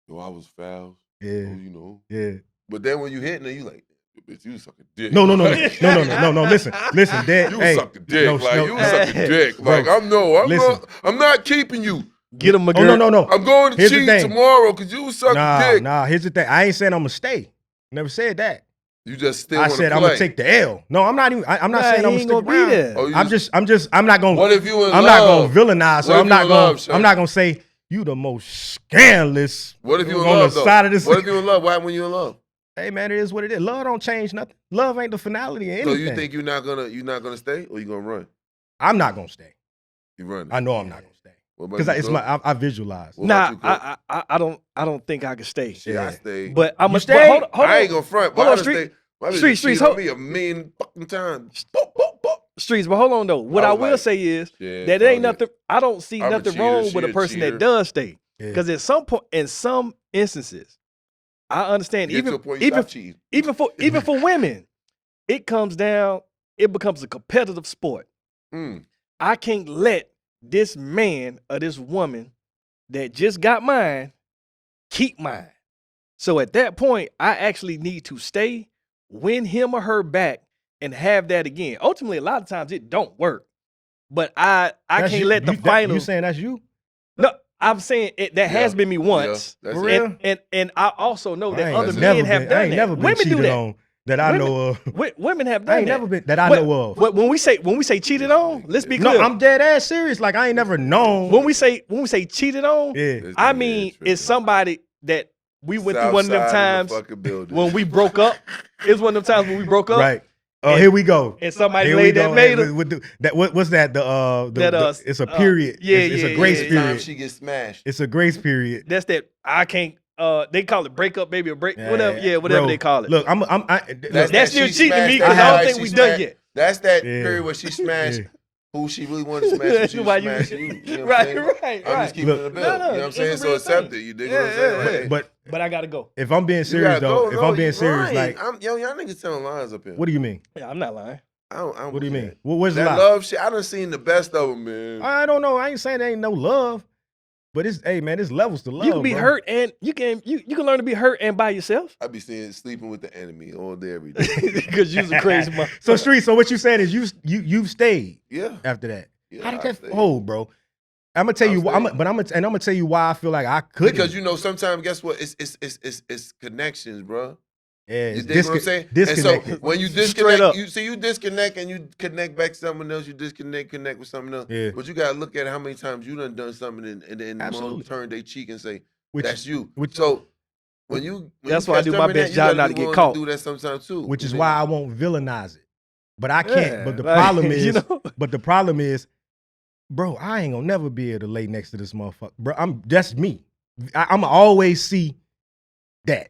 yo, I was foul. Yeah. You know. Yeah. But then when you hitting it, you like, bitch, you suck a dick. No. Like, Listen, Dad. You hey, suck a dick. no, like no, you suck a dick. Bro, Like I'm not keeping you. Get him a Oh girl. no. I'm going to Here's the cheat thing. tomorrow because you suck a dick. Nah. Here's the thing. I ain't saying I'm gonna stay. Never said that. You just still I want to play. said I'm gonna take the L. No, I'm not even. I'm not saying I'm he gonna ain't stick around. be there. Oh, you I'm not gonna. What if you in I'm love? not gonna villainize. So What if I'm you not in gonna. love, Sean? I'm not gonna say you the most scandalous. What if you in on love the though? side of this? What if you in love? Why when you in love? Hey man, it is what it is. Love don't change nothing. Love ain't the finality of So anything. you think you're not gonna stay or you gonna run? I'm not gonna stay. You run. I know I'm not gonna stay What about because you, it's Cook? I visualize. What Nah, about you, Cook? I don't think I can stay. Shit, Yeah. I stay. But I'm You a stay? hold on. I ain't gonna front. But Hold on, I done Street- stay. My bitch Streets, cheated hold- on me a million fucking times. Streets, but hold on though. What I I was will like, say is shit, that there ain't fuck it. nothing. I don't see I'm a nothing cheater, wrong she with a a person cheater. that does stay. Yeah. Because at some point, in some instances, I understand. Get to a point you even stop cheating. even for women, it comes down. It becomes a competitive sport. Mm. I can't let this man or this woman that just got mine keep mine. So at that point, I actually need to stay, win him or her back, and have that again. Ultimately, a lot of times it don't work. But I That's can't you- let the you- that- final. You saying that's you? No, I'm saying that has been me once. that's For it. real? And I also know that I ain't other never men have I done ain't that. never been Women do cheated that. on that I know of. Women have done I ain't that. never been that I know of. When we say cheated on, let's be clear. No, I'm dead ass serious. Like I ain't never known. when we say cheated on, Yeah. This I nigga mean is tripping. it's somebody that we went through one of them Southside in times the fucking building. when we broke up. It's one of them times when we broke up. Right. Oh, And- here we go. And somebody Here we laid go. that made her. What's that? It's a period. It's a grace yeah. Time period. she gets smashed. It's a grace period. That's that I can't. They call it break up, baby, or break whatever. Yeah, Bro, whatever they call it. Look, That's still cheating to me because I don't think we done yet. That's that Yeah. period where she smashed Yeah. who she really wanted to smash. Who she Why was you- smashing you. You know what I'm saying? right. I'm just keeping Look, it a bill. no, You know what I'm it's saying? a So real accept thing. it. You dig what I'm Yeah, saying? yeah, Like, But I gotta go. if I'm being you serious gotta though, go, if no, I'm being you serious, lying. like, y'all niggas telling lies up here. what do you mean? Yeah, I'm not lying. I don't What do you believe mean? that. Where's the That lie? love shit, I done seen the best of them, man. I don't know. I ain't saying there ain't no love, but it's there's levels to love. You can be bro. hurt and you can learn to be hurt and by yourself I be seeing sleeping with the enemy all day, every day. because you're a crazy mother. So Street. So what you saying is you've stayed Yeah. after that. Yeah, How did I that stayed. hold, bro? I'm gonna tell you. I'll I'm stay. gonna tell you why I feel like I couldn't. Because you know, sometimes guess what? It's connections, bro. yeah, You it's dig what I'm saying? disconnected. And so when you Straight disconnect, up. you disconnect and you connect back to someone else. You connect with someone else. Yeah. But you gotta look at how many times you done something and then the Absolutely. mom turn their cheek and say, Which- "That's you." which- So when you That's you why I catch do them my in that, best you job gotta not be to get willing caught. Do that sometimes too. which is And why then- I won't villainize it. But I can't. Yeah, but the like, problem you is, know? but the problem is, bro, I ain't gonna never be able to lay next to this motherfucker, bro. That's me. I'm always see that.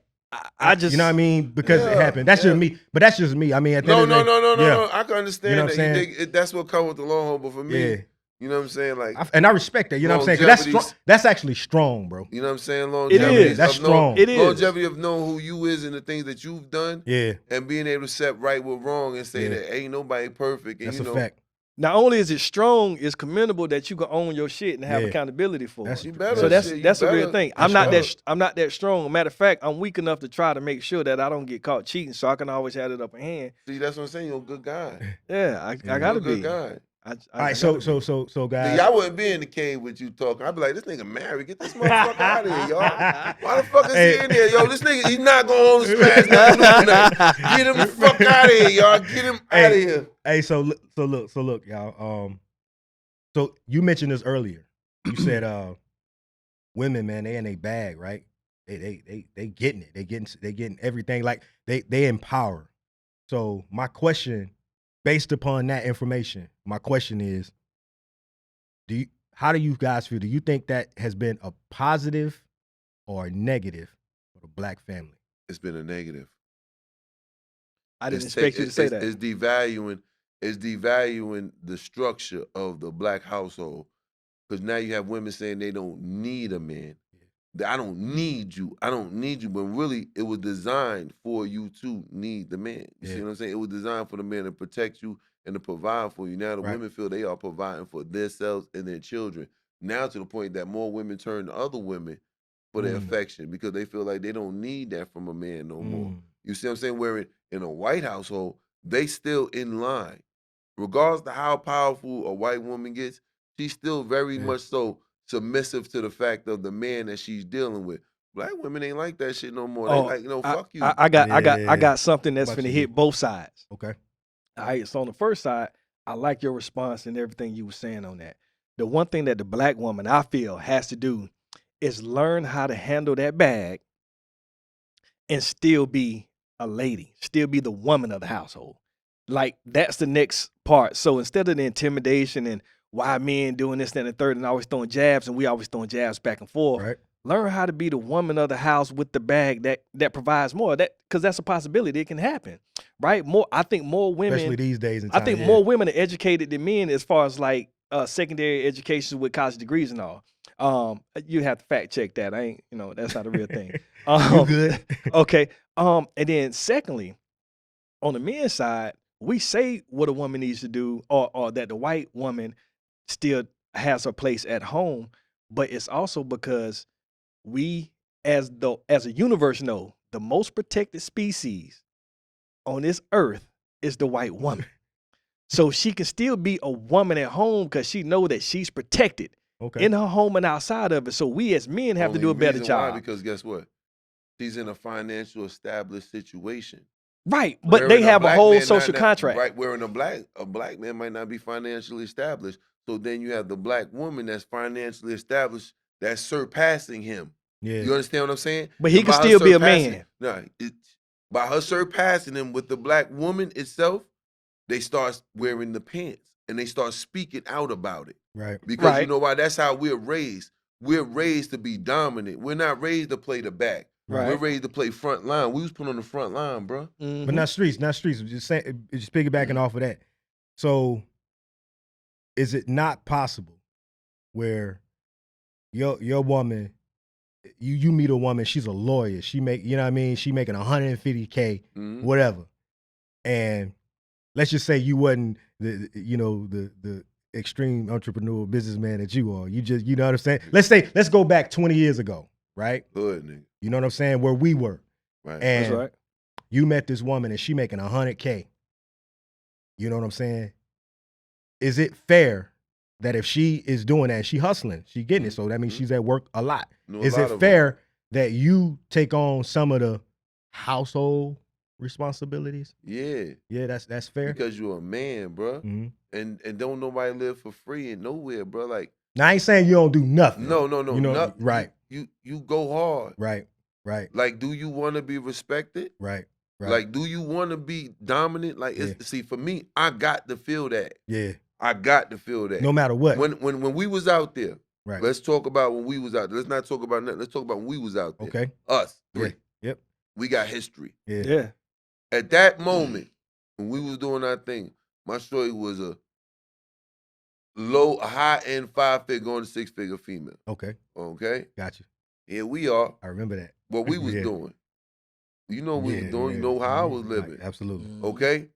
I just you know what I mean, because it Yeah, happened. That's yeah. just me. But that's just me. I mean, at the No, end of the no, day, yeah, no. I can understand You know what that. I'm You saying? dig, that's what comes with the long haul. But for me, Yeah. you know what I'm saying? Like, and I respect that. You know what I'm saying? 'Cause that's Longevity's- strong. That's actually strong, bro. you know what I'm saying? It Longevity is. That's of knowing- strong. It is. Longevity of knowing who you is and the things that you've done. Yeah, And being able to set right with wrong and say Yeah. that ain't nobody perfect. And that's you a know, fact. not only is it strong, it's commendable that you can own your shit and have Yeah. accountability for That's- it. you better. So that's shit, you a real better- thing. That's I'm not that strong. Matter of fact, I'm weak enough to try to make sure that I don't get caught cheating, so I can always have it up in hand. See, that's what I'm saying. You're a good guy. Yeah, I You're gotta You're a be. good guy. I All right, so guys. See, I wouldn't be in the cave with you talking. I'd be like, this nigga married. Get this motherfucker out of here, y'all. Why the fuck is he in here? Yo, this nigga, he's not going to smash that. Get him the fuck out of here, y'all. Get him out of here. Hey, so look, y'all. So you mentioned this earlier. You said women, man, they in their bag, right? They getting it. They getting everything. Like they empower. So my question, based upon that information, my question is, how do you guys feel? Do you think that has been a positive or a negative for the black family? It's been a negative. I didn't It's expect you to say that. It's devaluing the structure of the black household. Because now you have women saying they don't need a man. I don't need you. I don't need you. But really, it was designed for you to need the man. You see Yeah. what I'm saying? It was designed for the man to protect you and to provide for you. Now the Right. women feel they are providing for themselves and their children. Now to the point that more women turn to other women for their Mm. affection because they feel like they don't need that from a man no more. Mm. You see what I'm saying? Where in a white household, they still in line. Regardless of how powerful a white woman gets, she's still very Yeah. much so submissive to the fact of the man that she's dealing with. Black women ain't like that shit no more. They Oh, like, fuck you. I got something that's What finna about hit you? both sides. Okay. All right, so on the first side, I like your response and everything you were saying on that. The one thing that the black woman I feel has to do is learn how to handle that bag and still be a lady, still be the woman of the household. Like that's the next part. So instead of the intimidation and why men doing this, that, and the third, and always throwing jabs, and we always throwing jabs back and forth. Right. Learn how to be the woman of the house with the bag that provides more. That because that's a possibility. It can happen, right? I think more women, Especially these days. I think more women are educated than men as far as like secondary education with college degrees and all. You have to fact check that. I ain't, that's not a real thing. You good? Okay. And then secondly, on the men's side, we say what a woman needs to do, or that the white woman still has her place at home, but it's also because we, as a universe, know the most protected species on this earth is the white woman. So she can still be a woman at home because she know that she's protected. Okay. in her home and outside of it. So we as men have to Only do a better reason why, job. because guess what? She's in a financial established situation. Right. But Wherein they have a black whole man social contract. Right, wherein a black man might not be financially established. So then you have the black woman that's financially established that's surpassing him. Yeah. You understand what I'm saying? But he And can by her still be a surpassing- man. No, by her surpassing him with the black woman itself, they start wearing the pants and they start speaking out about it. Right. Because you Right. know why? That's how we're raised. We're raised to be dominant. We're not raised to play the back. Right. We're raised to play front line. We was put on the front line, bro. Mhm. But not Streetz. Just saying, just piggybacking off of that. So, is it not possible where your woman, you meet a woman, she's a lawyer, she make, you know what I mean, she making $150K, Mhm. whatever, and let's just say you wasn't the extreme entrepreneur businessman that you are. You just, you know what I'm saying. Let's go back 20 years ago, right? Hood nigga. You know what I'm saying, where we were, Right. and That's right. you met this woman and she making $100K. You know what I'm saying? Is it fair that if she is doing that, she hustling, she getting it, so that means she's at work a lot. Know a Is lot it of 'em. fair that you take on some of the household responsibilities? Yeah. Yeah, that's fair. Because you're a man, bro. Mhm. And don't nobody live for free and nowhere, bro. Like, Now I ain't saying you don't do nothing. no. You know, nothing. right. You go hard. Right. Like, do you want to be respected? Right. Like, do you want to be dominant? Like, see, for me, I got to feel that. Yeah. I got to feel that. No matter what. When we was out there, Right. let's talk about when we was out there. Let's not talk about nothing. Let's talk about when we was out there. Okay. Us Yeah. three. Yep. We got history. Yeah. Yeah. At that moment, when we was doing our thing, my shorty was a high-end 5-figure going to 6-figure female. Okay. Okay? Got you. Here we are. I remember that. What we was Yeah. doing. You know what we Yeah, was doing. yeah, You know how I was right, living. absolutely. Okay?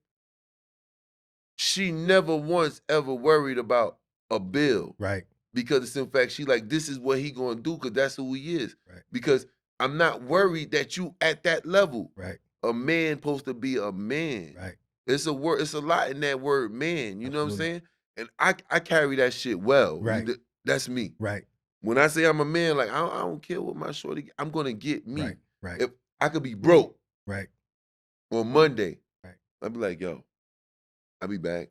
She never once ever worried about a bill. Right. Because it's in fact, she like, this is what he gonna do because that's who he is. Right. Because I'm not worried that you at that level. Right. A man supposed to be a man. Right. It's a word, it's a lot in that word man. You know what I'm Absolutely. saying? And I carry that shit well. Right. That's me. Right. When I say I'm a man, like I don't care what my shorty, I'm gonna get me. Right. Right. If I could be broke Right. on Monday, Right. I'd be like, yo, I'll be back.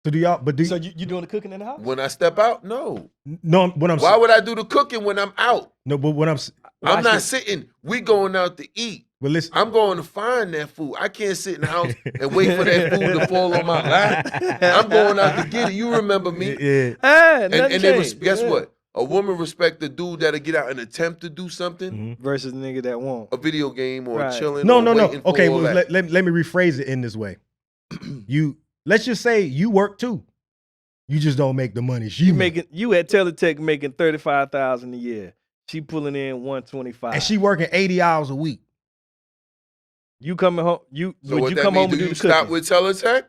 So do y'all? But do So you doing the cooking in the house? When I step out, no. no? What I'm Why would I do the cooking when I'm out? no? But what I'm I'm Watch not it. sitting. We going out to eat. but listen. I'm going to find that food. I can't sit in the house and wait for that food to fall on my lap. I'm going out to get it. You remember me? Yeah. Hey, And nothing they changed. guess Yeah. what? A woman respect the dude that'll get out and attempt to do something. Mhm. Versus the nigga that won't. A video game or Right. chilling. No, or no, no. waiting for Okay, all well, that. let me rephrase it in this way. Let's just say you work too. You just don't make the money she make. You at Teletech making $35,000 a year. She pulling in $125. And she working 80 hours a week. You coming home? So Would what you that come mean? home Do and do you the stop cooking? with Teletech?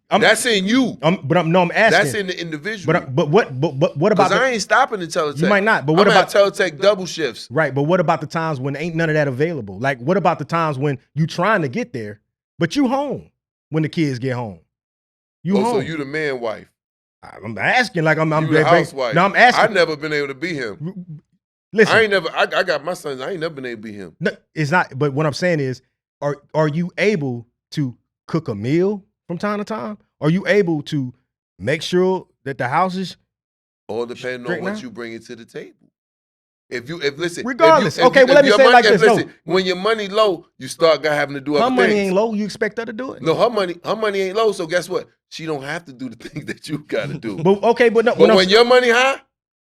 I'm, That's in you. I'm asking. That's in the individual. But what about Because the, I ain't stopping in Teletech. you might not, but what I'm about at Teletech double shifts? right? But what about the times when ain't none of that available? Like what about the times when you trying to get there, but you home when the kids get home? You Oh, home. so you the man wife. I'm asking like I'm You the very- housewife. No, I'm I asking. never been able to be him. Listen, I ain't never. I got my sons. I ain't never been able to be him. no, it's not. But what I'm saying is, are you able to cook a meal from time to time? Are you able to make sure that the house is All depending on Straight what now? you bring to the table. If listen, Regardless. Okay, well, let me your say it like this, no. When your money low, you start having to do her other money things. ain't low? You expect her to do it? No, her money ain't low. So guess what? She don't have to do the things that you got to do. But okay, but no. But when your money high,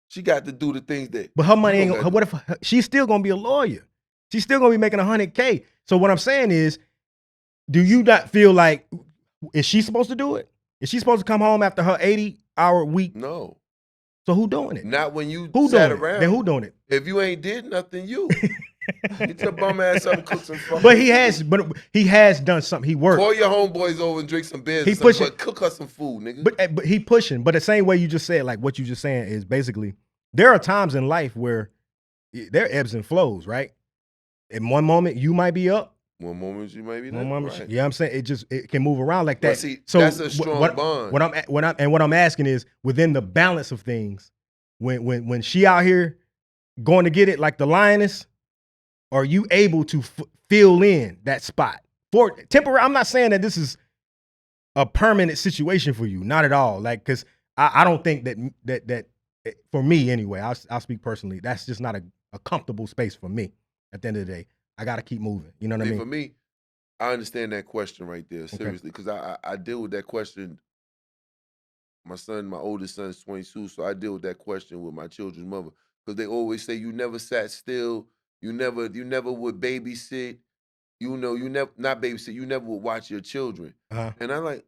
she got to do the things that. But her money you ain't don't gonna, what if she's still gonna be a lawyer? She's still gonna be making $100K. So what I'm saying is, do you not feel like, is she supposed to do it? Is she supposed to come home after her 80-hour week? No, So who doing it? not when you Who sat doing around. it? Then who doing it? If you ain't did nothing, you get your bum ass up and cook some fucking. But he has done something. He worked. Call your homeboys over and drink some beers. He He pushing, pushing- but cook her some food, nigga. But he pushing. But the same way you just said, like what you just saying is basically, there are times in life where there are ebbs and flows, right? In one moment you might be up. One moment you may be One down. moment, Right. yeah, I'm saying it can move around like that. But see, that's a strong bond. What I'm asking is, within the balance of things, when she out here going to get it like the lioness, are you able to fill in that spot for temporary? I'm not saying that this is a permanent situation for you, not at all. Like, because I don't think that for me anyway. I'll speak personally. That's just not a comfortable space for me. At the end of the day, I got to keep moving. You know what I mean? For me, I understand that question right there, seriously, because I deal with that question. My oldest son is 22, so I deal with that question with my children's mother, because they always say you never sat still, you never would babysit, you never not babysit, you never would watch your children, and I'm like,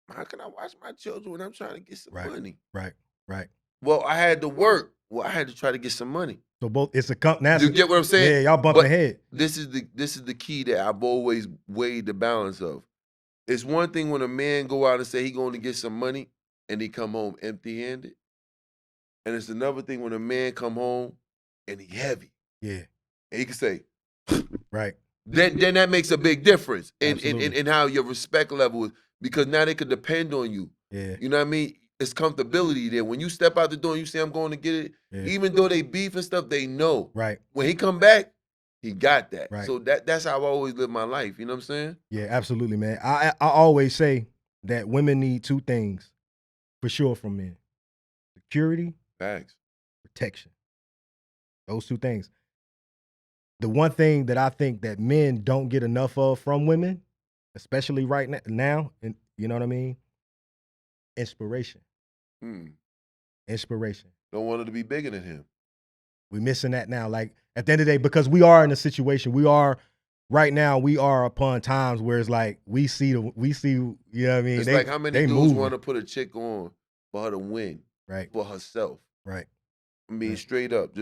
how can I watch my children when I'm trying to get some money? Right. Well, I had to work. Well, I had to try to get some money. So both it's a You get what I'm saying? Yeah, y'all bumping ahead. This is the key that I've always weighed the balance of. It's one thing when a man go out and say he going to get some money and he come home empty-handed. And it's another thing when a man come home and he heavy. Yeah. And he can say, right. Then that makes a big difference in how your respect level is, because now they could depend on you. Yeah. You know what I mean? It's comfortability there. When you step out the door and you say, I'm going to get it, even though they beef and stuff, they know. Right. When he come back, he got that. Right. So that's how I always live my life. You know what I'm saying? Yeah, absolutely, man. I always say that women need two things for sure from men: security, facts, protection. Those two things. The one thing that I think that men don't get enough of from women, especially right now, and you know what I mean? Inspiration. Inspiration. Don't want her to be bigger than him. We're missing that now. Like, at the end of the day, because we are in a situation, we are upon times where it's like we see, you know what I mean? It's like how many dudes want to put a chick on for her to win, right? For herself, right? I mean, straight up.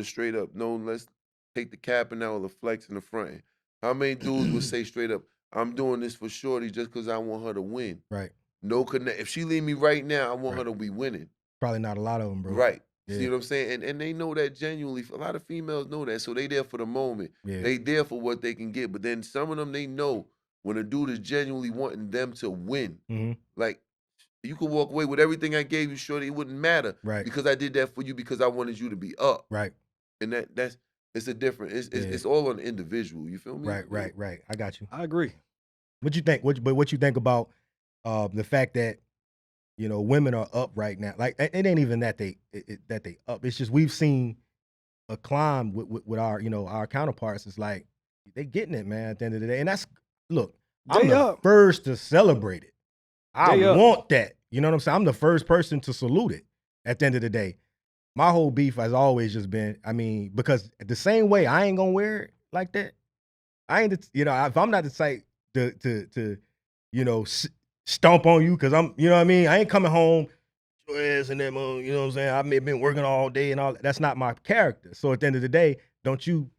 No, let's take the capping out or the flex in the front. How many dudes would say straight up, I'm doing this for shorty just because I want her to win? Right. No connect. If she leave me right now, I want her to be winning. Probably not a lot of them, bro. Right. Yeah. See what I'm saying? And they know that genuinely. A lot of females know that, so they there for the moment. Yeah. They there for what they can get. But then some of them, they know when a dude is genuinely wanting them to win. Mm-hmm. Like, you could walk away with everything I gave you, shorty. It wouldn't matter. Right. Because I did that for you because I wanted you to be up. Right. And it's a different. It's all on the individual. You feel me? Right. I got you. I agree. What you think? What you think about the fact that, you know, women are up right now? Like, it ain't even that they up. It's just we've seen a climb with our, you know, our counterparts. It's like they getting it, man. At the end of the day, and that's I'm the first to celebrate it. I want that. You know what I'm saying? I'm the first person to salute it. At the end of the day, my whole beef has always just been, I mean, because the same way I ain't gonna wear it like that. I ain't, you know, if I'm not the type to you know, stomp on you because I'm, you know what I mean? I ain't coming home, and then, you know what I'm saying? I've been working all day and all that. That's not my character. So at the end of the day, don't you,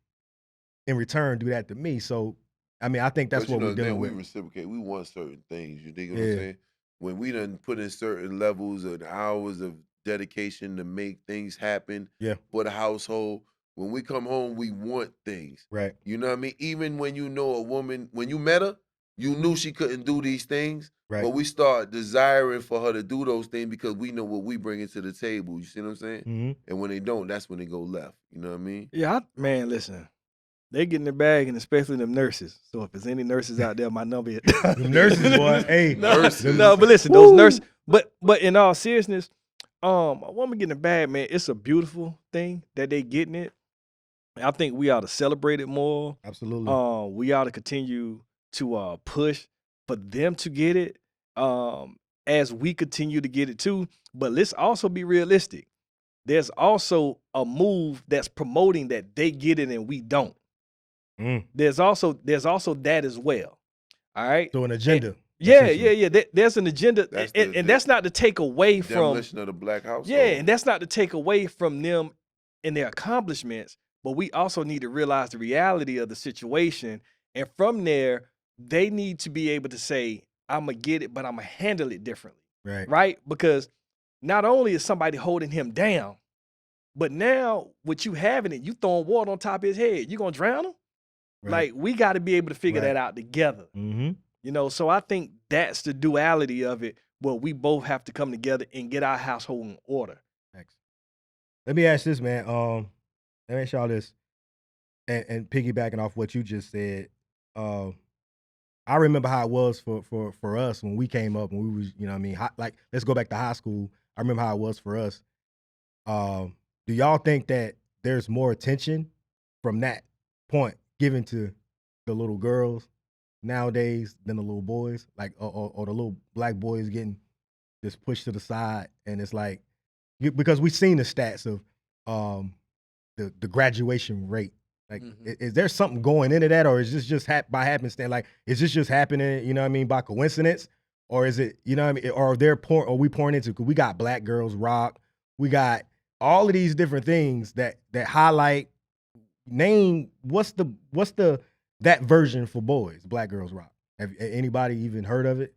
in return, do that to me. So, I mean, I think that's what we're dealing with. We reciprocate. We want certain things. You dig what I'm saying? When we done put in certain levels and hours of dedication to make things happen for the household, when we come home, we want things. Right. You know what I mean? Even when you know a woman, when you met her, you knew she couldn't do these things, but we start desiring for her to do those things because we know what we bring to the table. You see what I'm saying? Mm-hmm. And when they don't, that's when they go left. You know what I mean? Yeah, man, listen. They get in the bag, and especially them nurses. So if there's any nurses out there, my number is the nurses, boy. Hey, nurses. No, but listen, those nurses. But in all seriousness, a woman getting in the bag, man, it's a beautiful thing that they getting it. I think we ought to celebrate it more. Absolutely. We ought to continue to push for them to get it, as we continue to get it too. But let's also be realistic. There's also a move that's promoting that they get it and we don't. There's also that as well. All right. So an agenda. There's an agenda, and that's not to take away from demolition of the black household. Yeah, and that's not to take away from them and their accomplishments. But we also need to realize the reality of the situation, and from there, they need to be able to say, "I'm gonna get it, but I'm gonna handle it differently." Right? Because not only is somebody holding him down, but now with you having it, you throwing water on top of his head. You gonna drown him? Like, we got to be able to figure that out together. Mm-hmm. You know, so I think that's the duality of it, where we both have to come together and get our household in order. Let me ask this, man. Let me ask y'all this, and piggybacking off what you just said. I remember how it was for us when we came up, when we was, you know what I mean, like, let's go back to high school. I remember how it was for us. Do y'all think that there's more attention from that point given to the little girls nowadays than the little boys? Like, or the little black boys getting just pushed to the side, and it's like, because we've seen the stats of the graduation rate. Like, is there something going into that, or is this just by happenstance? Like, is this just happening, you know what I mean, by coincidence? Or is it, you know what I mean, or are we pouring into, because we got Black Girls Rock, we got all of these different things that highlight, name, what's that version for boys, Black Girls Rock? Have anybody even heard of it?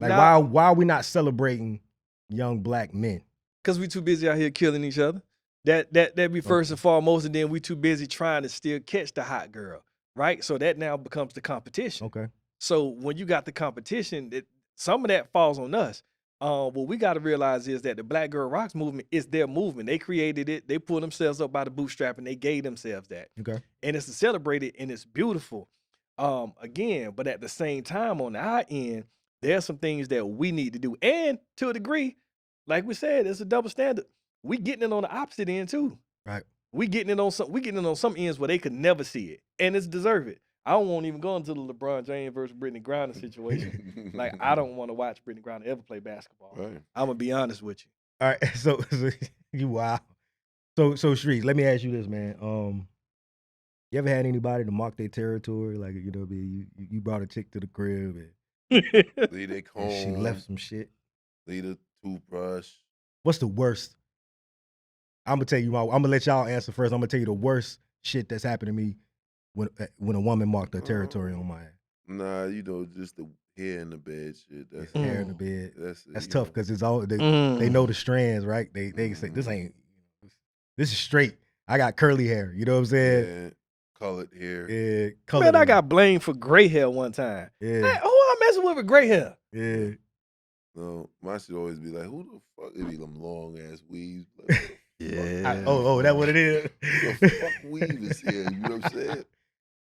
Like, why are we not celebrating young black men? Because we too busy out here killing each other. That be first and foremost, and then we too busy trying to still catch the hot girl, right? So that now becomes the competition. Okay. So when you got the competition, some of that falls on us. What we got to realize is that the Black Girl Rocks movement is their movement. They created it. They pulled themselves up by the bootstrap, and they gave themselves that. Okay. And it's to celebrate it, and it's beautiful. Again, but at the same time, on our end, there's some things that we need to do. And to a degree, like we said, it's a double standard. We getting it on the opposite end too. Right. We getting it on some ends where they could never see it. And it's deserve it. I won't even go into the LeBron James versus Brittany Griner situation. Like, I don't want to watch Brittany Griner ever play basketball. Right. I'm gonna be honest with you. All right. So you wow. So Streetz, let me ask you this, man. You ever had anybody to mark their territory? Like, you know, you brought a chick to the crib Leave their comb. and she left some shit. Leave a toothbrush. What's the worst? I'm gonna let y'all answer first. I'm gonna tell you the worst shit that's happened to me when a woman marked her territory on my ass. Nah, you know, just the hair in the bed shit. That's Hair in the bed. That's tough, know. because it's all they know the strands, right? They can say this is straight. I got curly hair. You know what I'm saying? Yeah, colored hair. Yeah, colored Man, I hair. got blamed for gray hair one time. Yeah, Hey, who I messing with gray hair? yeah. No, my shit always be like, who the fuck? It be them long ass weaves. Like, That what it is. what the fuck weave is here? You know what I'm saying?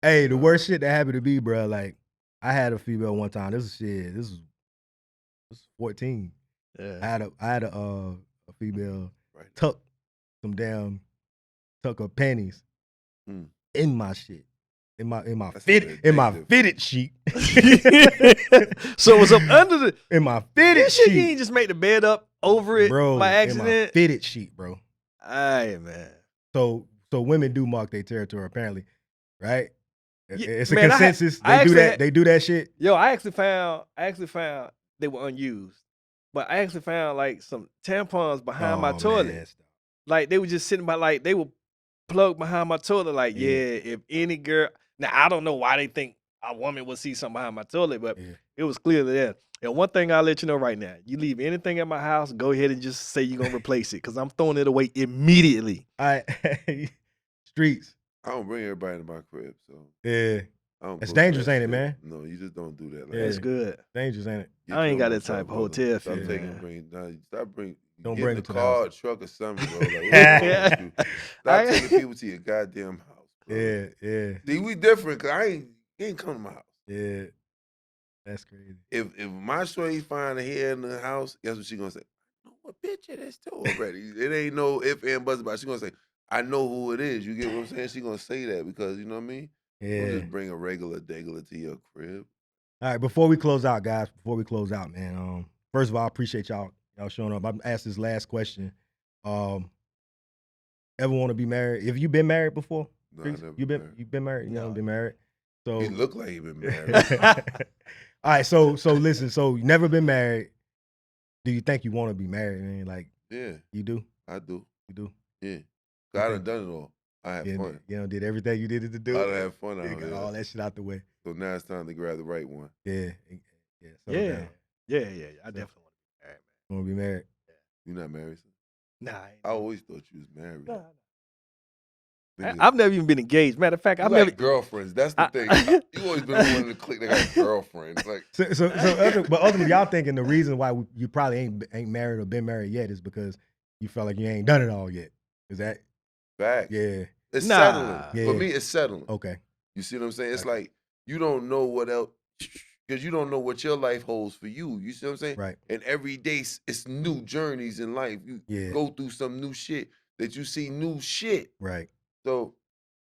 Hey, the worst shit that happened to me, bro. Like, I had a female one time. This was 14. Yeah. I had a female Right. tuck her panties in my shit, in my That's fitted sheet, So it was up under the in my fitted this shit. You sheet, ain't just make the bed up over it bro. by In my accident. fitted sheet, bro. Aye, man. So women do mark their territory, apparently, right? Yeah, It's a man, consensus. I They do actually that. had- They do that shit. Yo, I actually found they were unused, but I actually found like some tampons behind my Oh, toilet. man. Like they were just sitting by, like they were plugged behind my toilet. Like, Yeah. if any girl, now I don't know why they think a woman would see something behind my toilet, but Yeah. it was clearly there. And one thing I'll let you know right now: you leave anything at my house, go ahead and just say you're gonna replace it, because I'm throwing it away immediately. All right, Streetz. I don't bring everybody to my crib, so Yeah, I don't It's go for dangerous, that ain't it, shit. man? No, you just don't do that. Like, Yeah. That's good. dangerous, ain't it? get I ain't your got own that type of brother. hotel Stop feel, taking, man. stop bring. Don't Get bring in it the to the car, house. truck, or something, bro. Like, what's wrong with you? Stop I- taking people to your goddamn house, bro. Yeah. See, we different, cause you ain't come to my house. Yeah. That's crazy. If my shorty find a hair in the house, guess what she gonna say? I know what bitch it is too already. It ain't no if and buts about it. She gonna say, I know who it is. You get what I'm saying? She gonna say that because you know what I mean? Don't Yeah. just bring a regular degular to your crib. All right, before we close out, guys, man. First of all, I appreciate y'all showing up. I'm asked this last question. Ever want to be married? Have you been married before? No, I Streetz? never You've been been married? You haven't been married? So He look like he been married. all right, so listen, so you never been married. Do you think you want to be married, man? Like, Yeah, you do? I do. You do? Yeah. 'Cause I done done it all. I had Yeah, fun. you know, did everything you needed to do. I done had fun Yeah, out got here. all that shit out the way. So now it's time to grab the right one. Yeah. settle Yeah. down. Yeah. I definitely want to be married, man. Want to be married? You not married? Son? Nah, I ain't. I always thought you was married. Nah. Nigga, I've never even been engaged. Matter of fact, you I've like never. girlfriends. That's the I- thing. You always been one of the clique that got girlfriends. Like, But ultimately, y'all thinking the reason why you probably ain't married or been married yet is because you felt like you ain't done it all yet. Is that Fact. yeah? It's Nah. settling. Yeah. For me, it's settling. Okay. You see what I'm saying? It's Right. like you don't know what else, because you don't know what your life holds for you. You see what I'm saying? Right. And every day it's new journeys in life. You Yeah. go through some new shit that you see new shit. Right. So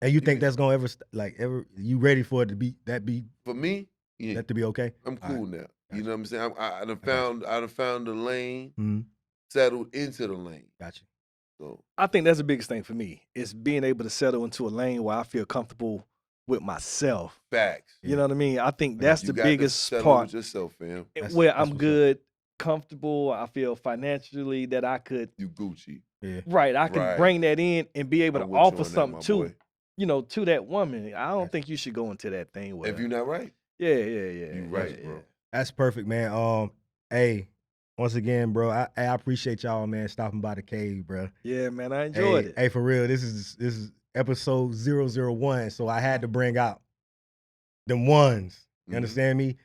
And you think that's gonna ever you ready for it to be for me, yeah, that to be okay? I'm All right. cool now. Gotcha. You know what I'm saying? I done got found the lane, Mm-hmm. settled into the lane. Gotcha. So I think that's the biggest thing for me is being able to settle into a lane where I feel comfortable with myself. facts. You know what I mean? I think that's You the got to biggest settle part with yourself, fam. where that's I'm what's up. good, comfortable. I feel financially that I could, You Gucci. Yeah. right, I can Right. bring that in and be able I'm to with you offer on that, something my to, boy. to that woman. I don't Gotcha. think you should go into that thing where, If you're not right, yeah. you right, bro. That's perfect, man. Hey, once again, bro, I appreciate y'all, man, stopping by the cave, bro. Yeah, man, I enjoyed it. Hey, for real, this is episode 001, so I had to bring out them ones. You Mhm. understand me?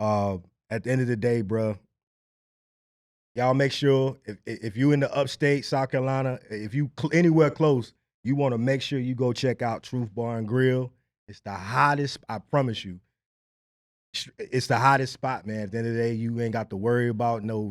At the end of the day, bro, y'all make sure if you in the upstate South Carolina, if you anywhere close, you want to make sure you go check out Truth Bar and Grill. It's the hottest, I promise you. It's the hottest spot, man. At the end of the day, you ain't got to worry about no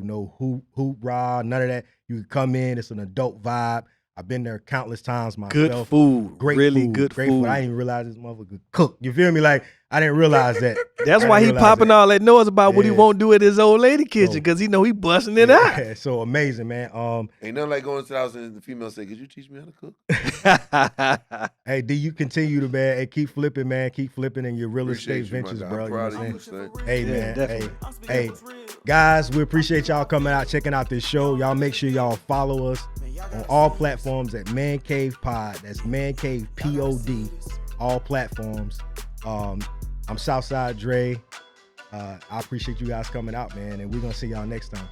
hoorah, none of that. You can come in, it's an adult vibe. I've been there countless times myself. Good food, Great really food, good great food. I didn't even realize this motherfucker could cook. You feel me? Like, I didn't realize that. That's I why he didn't realize popping that. all that noise about what he Yeah. won't do at his old lady kitchen So- because he know he busting it out. Yeah, so amazing, man. ain't nothing like going to the house and the female say, "Could you teach me how to cook?" Hey, D, you continue to, man. Hey, keep flipping, man. Keep flipping in your real Appreciate estate you, my ventures, guy. bro. I'm You know proud what I'm of saying? you, son. Hey, Yeah, man. definitely. Hey, guys, we appreciate y'all coming out, checking out this show. Y'all make sure y'all follow us on all platforms at Mancave Pod. That's Mancave POD. All platforms. I'm Southside Dre. I appreciate you guys coming out, man, and we're gonna see y'all next time.